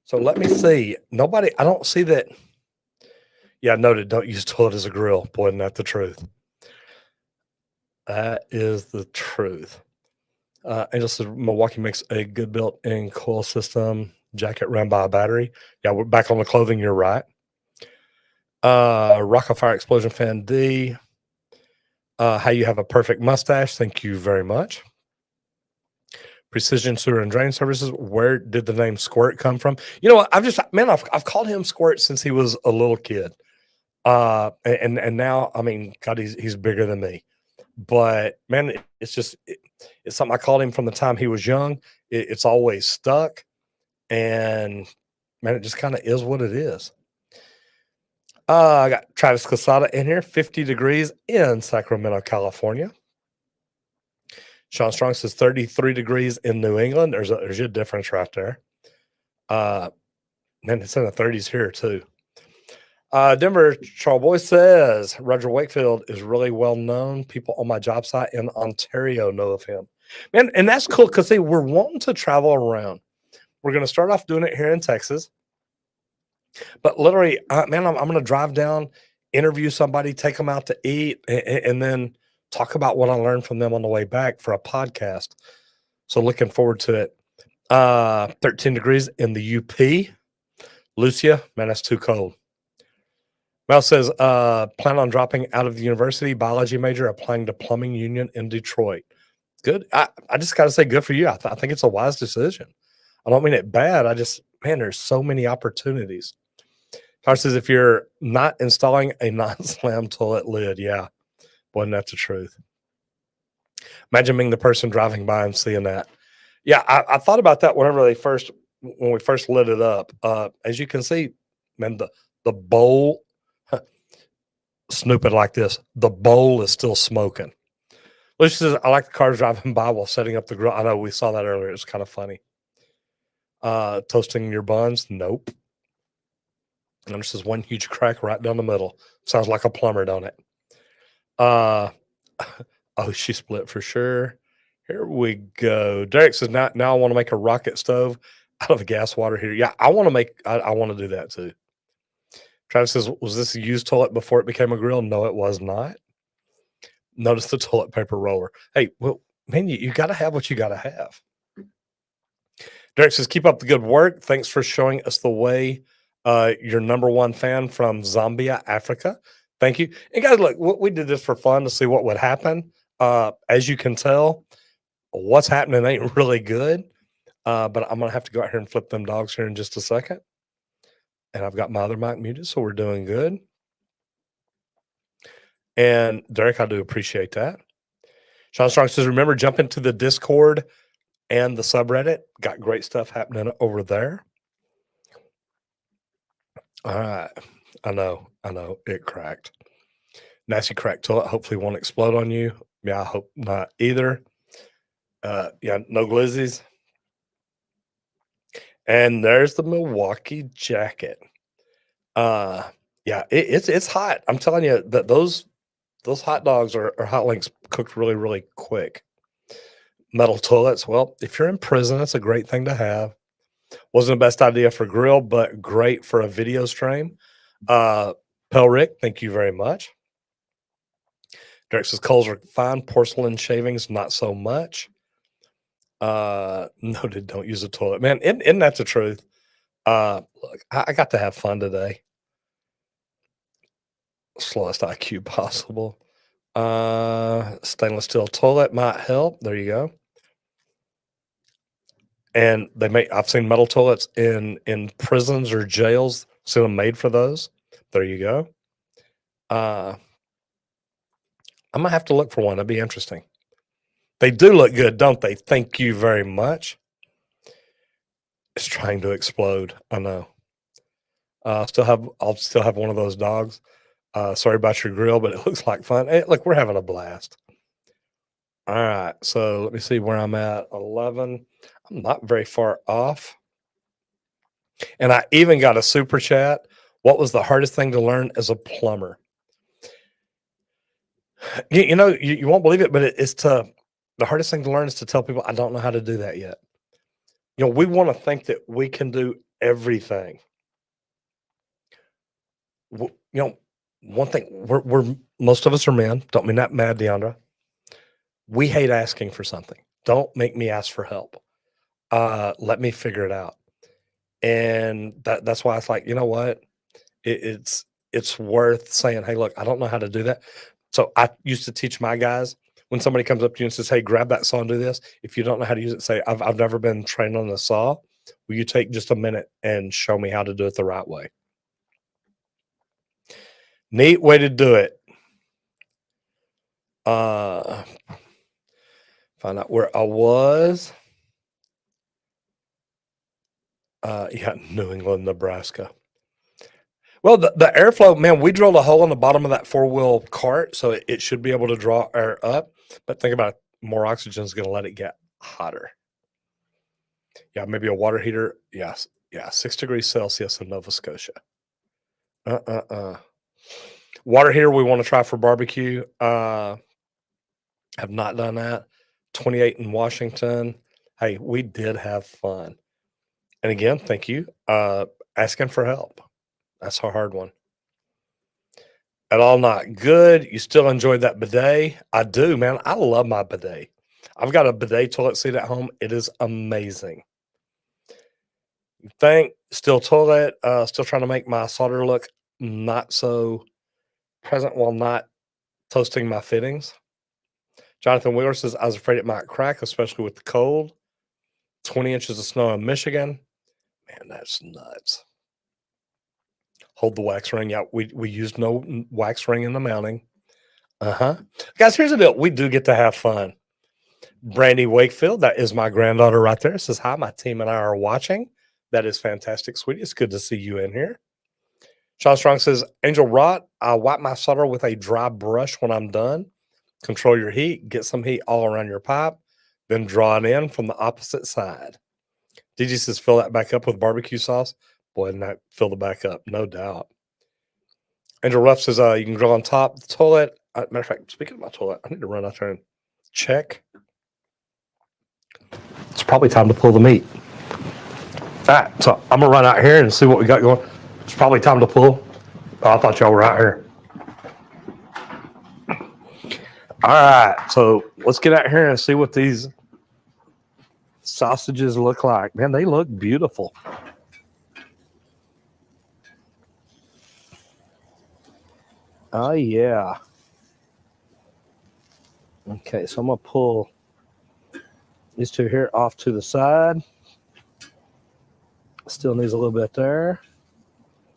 So let me see. I don't see that. Yeah, noted, don't use toilet as a grill. Boy, isn't that the truth? That is the truth. Angel says Milwaukee makes a good built-in coil system. Jacket run by a battery. Yeah, we're back on the clothing. You're right. Rock of Fire Explosion Fan D. How you have a perfect mustache. Thank you very much. Precision Sewer and Drain Services. Where did the name Squirt come from? You know what? I've called him Squirt since he was a little kid. And now, I mean, God, he's bigger than me. But man, it's something I called him from the time he was young. It's always stuck, and man, it just kind of is what it is. I got Travis Casada in here, 50 degrees in Sacramento, California. Sean Strong says 33 degrees in New England. There's a difference right there. Man, it's in the 30s here too. Denver Charleboy says Roger Wakefield is really well known. People on my job site in Ontario know of him. Man, and that's cool because they were wanting to travel around. We're going to start off doing it here in Texas, but literally, man, I'm going to drive down, interview somebody, take them out to eat, and then talk about what I learned from them on the way back for a podcast. So looking forward to it. 13 degrees in the UP. Lucia, man, that's too cold. Mel says, plan on dropping out of the university, biology major, applying to plumbing union in Detroit. Good. I just got to say, good for you. I think it's a wise decision. I don't mean it bad. Man, there's so many opportunities. Car says, if you're not installing a non-slam toilet lid, yeah, wasn't that the truth? Imagine being the person driving by and seeing that. Yeah, I thought about that when we first lit it up. As you can see, man, the bowl, snooping like this, the bowl is still smoking. Lucy says, I like the cars driving by while setting up the grill. I know we saw that earlier. It's kind of funny. Toasting your buns? Nope. And there's this one huge crack right down the middle. Sounds like a plumber, don't it? Oh, she split for sure. Here we go. Derek says, now I want to make a rocket stove out of a gas water heater. Yeah, I want to do that too. Travis says, was this a used toilet before it became a grill? No, it was not. Notice the toilet paper roller. Hey, well, man, you got to have what you got to have. Derek says, keep up the good work. Thanks for showing us the way. Your number one fan from Zambia, Africa. Thank you. And guys, look, we did this for fun to see what would happen. As you can tell, what's happening ain't really good. But I'm going to have to go out here and flip them dogs here in just a second. And I've got my other mic muted, so we're doing good. And Derek, I do appreciate that. Sean Strong says, remember, jump into the Discord and the subreddit. Got great stuff happening over there. All right. I know. It cracked. Nasty cracked toilet. Hopefully won't explode on you. Yeah, I hope not either. Yeah, no glizzies. And there's the Milwaukee jacket. Yeah, it's hot. I'm telling you that those hot dogs or hot links cooked really, really quick. Metal toilets. Well, if you're in prison, it's a great thing to have. Wasn't the best idea for grill, but great for a video stream. Pelrick, thank you very much. Derek says coals are fine. Porcelain shavings, not so much. Noted, don't use a toilet. Man, isn't that the truth? Look, I got to have fun today. Slowest IQ possible. Stainless steel toilet might help. There you go. And I've seen metal toilets in prisons or jails. Seen them made for those. There you go. I'm gonna have to look for one. That'd be interesting. They do look good, don't they? Thank you very much. It's trying to explode. I know. I'll still have one of those dogs. Sorry about your grill, but it looks like fun. Hey, look, we're having a blast. All right, so let me see where I'm at. 11. I'm not very far off. And I even got a super chat. What was the hardest thing to learn as a plumber? You won't believe it, but the hardest thing to learn is to tell people I don't know how to do that yet. We want to think that we can do everything. One thing, we're most of us are men. Don't mean that mad, Deandra. We hate asking for something. Don't make me ask for help. Let me figure it out. And that's why it's like, you know what? It's worth saying, hey, look, I don't know how to do that. So I used to teach my guys, when somebody comes up to you and says, hey, grab that saw and do this. If you don't know how to use it, say, I've never been trained on a saw. Will you take just a minute and show me how to do it the right way? Neat way to do it. Find out where I was. Yeah, New England, Nebraska. Well, the airflow, man, we drilled a hole in the bottom of that 4-wheel cart, so it should be able to draw air up. But think about it, more oxygen is going to let it get hotter. Yeah, maybe a water heater. Yes, Yeah, 6 degrees Celsius in Nova Scotia. Water here we want to try for barbecue. Have not done that. 28 in Washington. Hey, we did have fun. And again, thank you. Asking for help. That's a hard one. At all not good. You still enjoyed that bidet? I do, man. I love my bidet. I've got a bidet toilet seat at home. It is amazing. Think still toilet. Still trying to make my solder look not so present while not toasting my fittings. Jonathan Wheeler says, I was afraid it might crack, especially with the cold. 20 inches of snow in Michigan. Man, that's nuts. Hold the wax ring. Yeah, we used no wax ring in the mounting. Guys, here's the deal. We do get to have fun. Brandy Wakefield, that is my granddaughter right there, says, hi, my team and I are watching. That is fantastic, sweetie. It's good to see you in here. Sean Strong says, Angel Rot, I wipe my solder with a dry brush when I'm done. Control your heat. Get some heat all around your pipe. Then draw it in from the opposite side. DG says, fill that back up with barbecue sauce. Boy, and that fill it back up, no doubt. Angel Ruff says, you can grill on top of the toilet. Matter of fact, speaking of my toilet, I need to run out there and check. It's probably time to pull the meat. All right, so I'm going to run out here and see what we got going. It's probably time to pull. Oh, I thought y'all were out here. All right, so let's get out here and see what these sausages look like. Man, they look beautiful. Oh, yeah. Okay, so I'm going to pull these two here off to the side. Still needs a little bit there.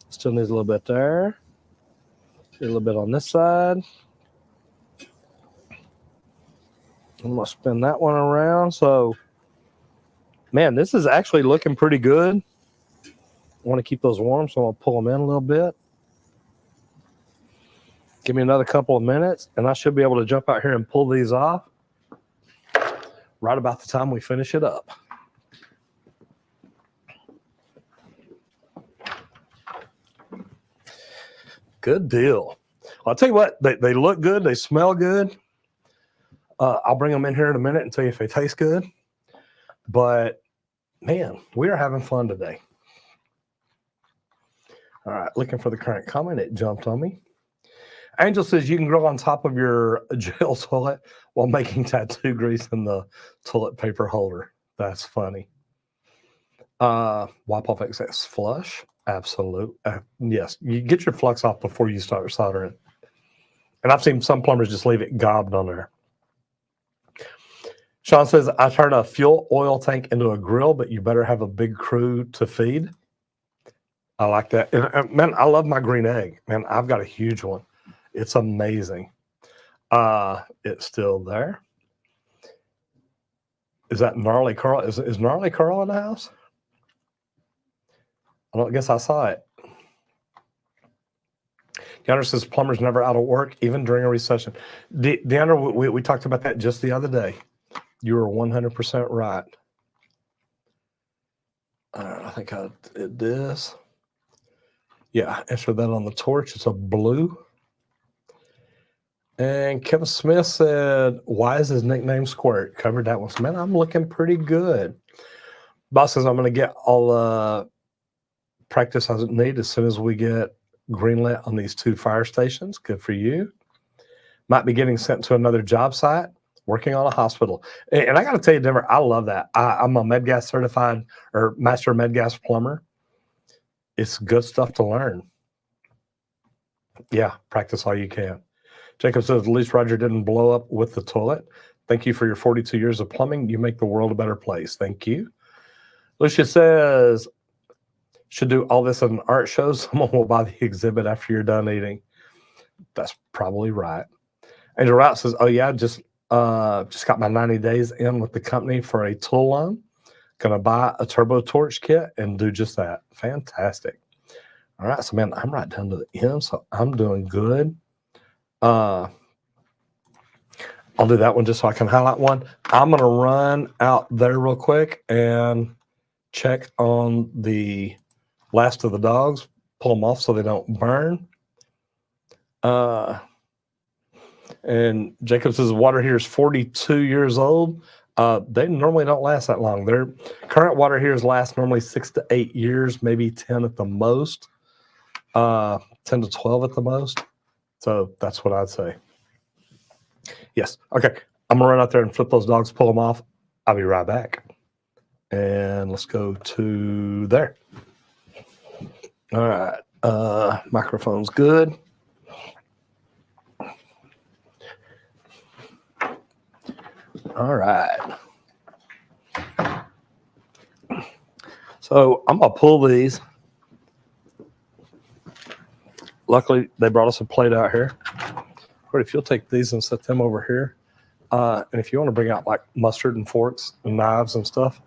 Still needs a little bit there. A little bit on this side. I'm going to spin that one around. So, man, this is actually looking pretty good. I want to keep those warm, so I'm going to pull them in a little bit. Give me another couple of minutes, and I should be able to jump out here and pull these off right about the time we finish it up. Good deal. I'll tell you what, they look good. They smell good. I'll bring them in here in a minute and tell you if they taste good. But, man, we are having fun today. All right, looking for the current comment. It jumped on me. Angel says you can grill on top of your jail toilet while making tattoo grease in the toilet paper holder. That's funny. Wipe off excess flush. Absolute. Yes, you get your flux off before you start soldering. And I've seen some plumbers just leave it gobbed on there. Sean says, I turn a fuel oil tank into a grill, but you better have a big crew to feed. I like that. And man, I love my green egg. Man, I've got a huge one. It's amazing. It's still there. Is that Gnarly Carl? Is Gnarly Carl in the house? I don't guess I saw it. Deandra says plumbers never out of work, even during a recession. Deandra, we talked about that just the other day. You were 100% right. I think I did this. Yeah, answer that on the torch. It's a blue. And Kevin Smith said, why is his nickname Squirt? Covered that one. Man, I'm looking pretty good. Boss says I'm going to get all practice I need as soon as we get greenlit on these 2 fire stations. Good for you. Might be getting sent to another job site, working on a hospital. And I got to tell you, Denver, I love that. I'm a MedGas certified or master MedGas plumber. It's good stuff to learn. Yeah, practice all you can. Jacob says, at least Roger didn't blow up with the toilet. Thank you for your 42 years of plumbing. You make the world a better place. Thank you. Lucia says, should do all this at an art show. Someone will buy the exhibit after you're done eating. That's probably right. Angel Rout says, oh, yeah, just got my 90 days in with the company for a tool loan. Going to buy a turbo torch kit and do just that. Fantastic. All right, so, man, I'm right down to the end, so I'm doing good. I'll do that one just so I can highlight one. I'm going to run out there real quick and check on the last of the dogs, pull them off so they don't burn. And Jacob says water heater is 42 years old. They normally don't last that long. Their current water heaters last normally 6 to 8 years, maybe 10 at the most, 10 to 12 at the most. So that's what I'd say. Yes. Okay. I'm going to run out there and flip those dogs, pull them off. I'll be right back. And let's go to there. All right. Microphone's good. All right. So I'm going to pull these. Luckily, they brought us a plate out here. But if you'll take these and set them over here. And if you want to bring out like mustard and forks and knives and stuff.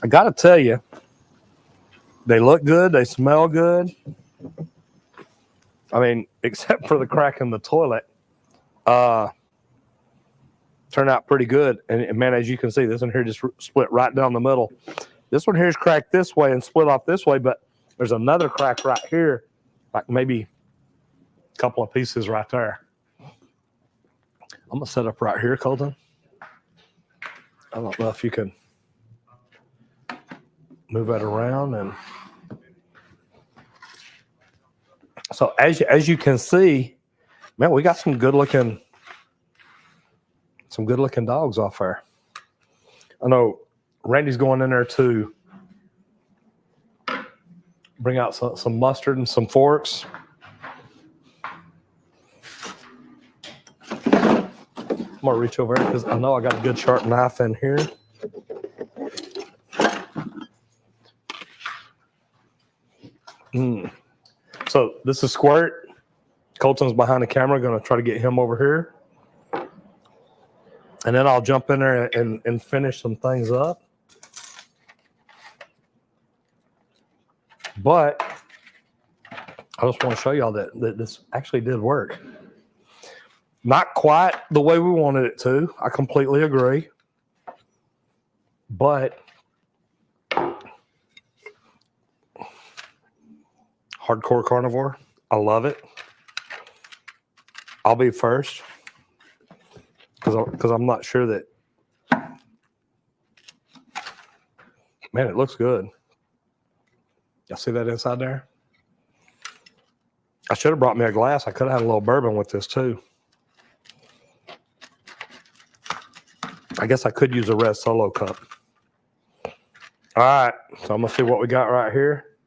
I got to tell you, they look good. They smell good. I mean, except for the crack in the toilet, turned out pretty good. And man, as you can see, this one here just split right down the middle. This one here is cracked this way and split off this way, but there's another crack right here, like maybe a couple of pieces right there. I'm gonna set up right here, Colton. I don't know if you can move that around. And so as you can see, man, we got some good looking dogs off there. I know Randy's going in there to bring out some mustard and some forks. I'm gonna reach over here because I know I got a good sharp knife in here. So this is Squirt. Colton's behind the camera, gonna try to get him over here. And then I'll jump in there and finish some things up. But I just want to show y'all that this actually did work. Not quite the way we wanted it to. I completely agree. But hardcore carnivore, I love it. I'll be first because I'm not sure that. Man, it looks good. Y'all see that inside there? I should have brought me a glass. I could have had a little bourbon with this too. I guess I could use a red Solo cup. All right, so I'm gonna see what we got right here.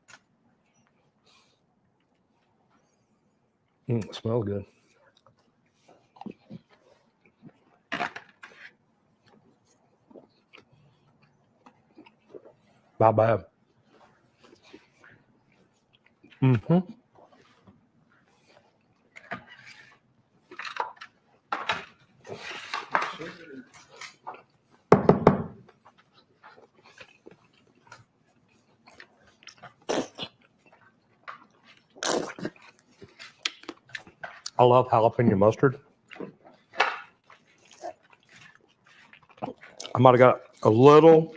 It smells good. Not bad. I love jalapeno mustard. I might have got a little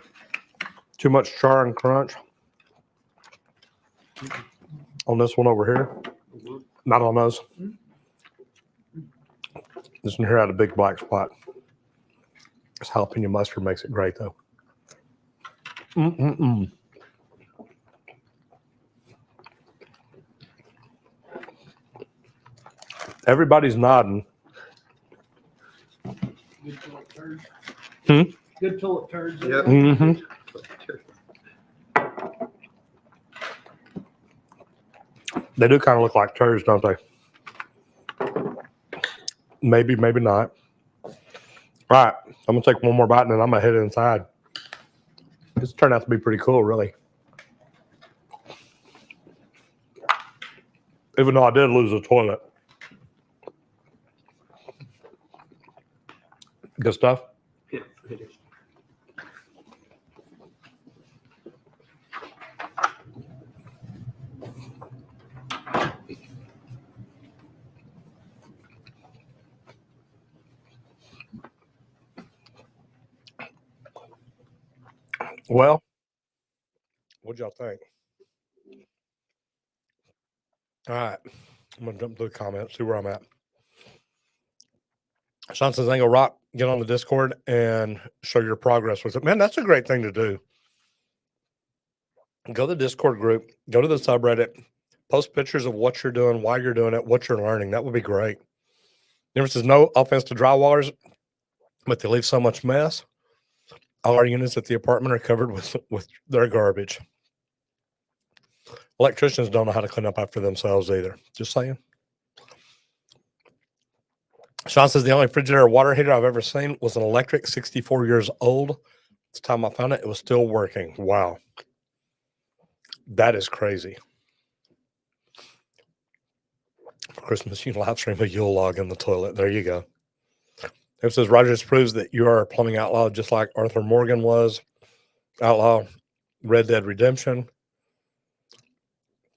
too much char and crunch on this one over here. Not on those. This one here had a big black spot. This jalapeno mustard makes it great though. Everybody's nodding. Good tulip turds. Good tulip turds. Yep. They do kind of look like turds, don't they? Maybe, maybe not. All right, I'm gonna take one more bite and then I'm gonna head inside. This turned out to be pretty cool, really. Even though I did lose the toilet. Good stuff? Yeah, it is. Well, what'd y'all think? All right. I'm going to jump through the comments, see where I'm at. Sean says, Angle Rock, get on the Discord and show your progress with it. Man, that's a great thing to do. Go to the Discord group, go to the subreddit, post pictures of what you're doing, why you're doing it, what you're learning. That would be great. Never says, no offense to drywallers, but they leave so much mess. All our units at the apartment are covered with their garbage. Electricians don't know how to clean up after themselves either. Just saying. Sean says the only Frigidaire water heater I've ever seen was an electric, 64 years old. At the time I found it, it was still working. Wow. That is crazy. For Christmas, you can live stream a Yule log in the toilet. There you go. It says Rogers proves that you are a plumbing outlaw, just like Arthur Morgan was. Outlaw, Red Dead Redemption.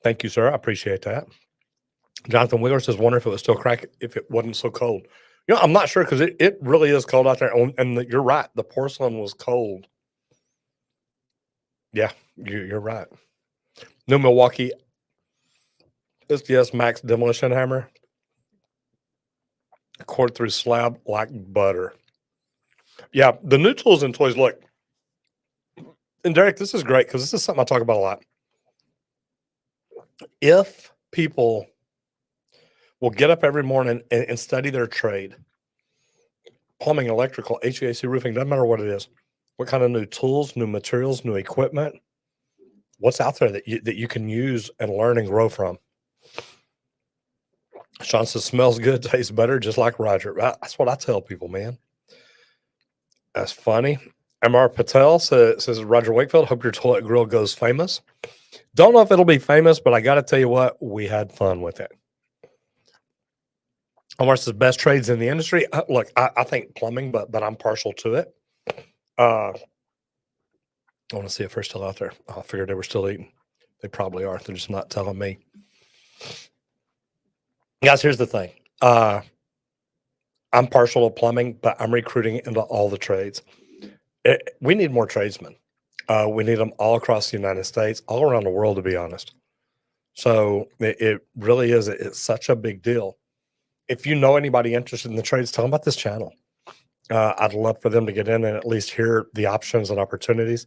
Thank you, sir. I appreciate that. Jonathan Wheeler says, wonder if it was still crack if it wasn't so cold. You know, I'm not sure because it really is cold out there. And you're right. The porcelain was cold. Yeah, you're right. New Milwaukee SDS Max Demolition Hammer. Cord through slab like butter. Yeah, the new tools and toys look. And Derek, this is great because this is something I talk about a lot. If people will get up every morning and study their trade, plumbing, electrical, HVAC, roofing, doesn't matter what it is, what kind of new tools, new materials, new equipment, what's out there that you can use and learn and grow from. Sean says, smells good, tastes better, just like Roger. That's what I tell people, man. That's funny. MR Patel says, Roger Wakefield, hope your toilet grill goes famous. Don't know if it'll be famous, but I got to tell you what, we had fun with it. Omar says, best trades in the industry. Look, I think plumbing, but I'm partial to it. I want to see if they're still out there. I figured they were still eating. They probably are. They're just not telling me. Guys, here's the thing. I'm partial to plumbing, but I'm recruiting into all the trades. We need more tradesmen. We need them all across the United States, all around the world, to be honest. So it really is. It's such a big deal. If you know anybody interested in the trades, tell them about this channel. I'd love for them to get in and at least hear the options and opportunities.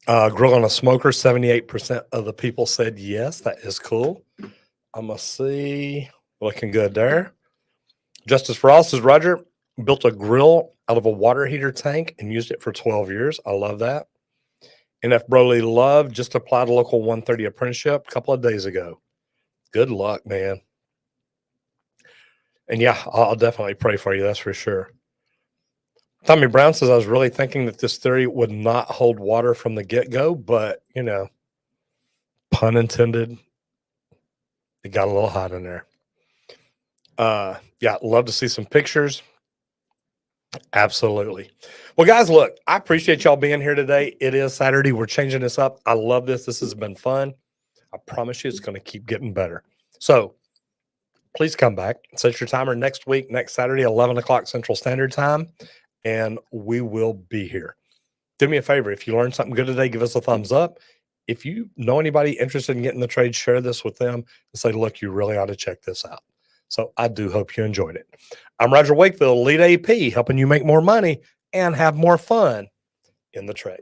Grill on a smoker, 78% of the people said yes. That is cool. I'm going to see. Looking good there. Justice for All says, Roger built a grill out of a water heater tank and used it for 12 years. I love that. NF Broly Love just applied a local 130 apprenticeship a couple of days ago. Good luck, man. And yeah, I'll definitely pray for you. That's for sure. Tommy Brown says, I was really thinking that this theory would not hold water from the get-go, but, you know, pun intended, it got a little hot in there. Yeah, love to see some pictures. Absolutely. Well, guys, look, I appreciate y'all being here today. It is Saturday. We're changing this up. I love this. This has been fun. I promise you it's going to keep getting better. So please come back. Set your timer next week, next Saturday, 11 o'clock Central Standard Time, and we will be here. Do me a favor. If you learned something good today, give us a thumbs up. If you know anybody interested in getting the trade, share this with them and say, look, you really ought to check this out. So I do hope you enjoyed it. I'm Roger Wakefield, lead AP, helping you make more money and have more fun in the trade.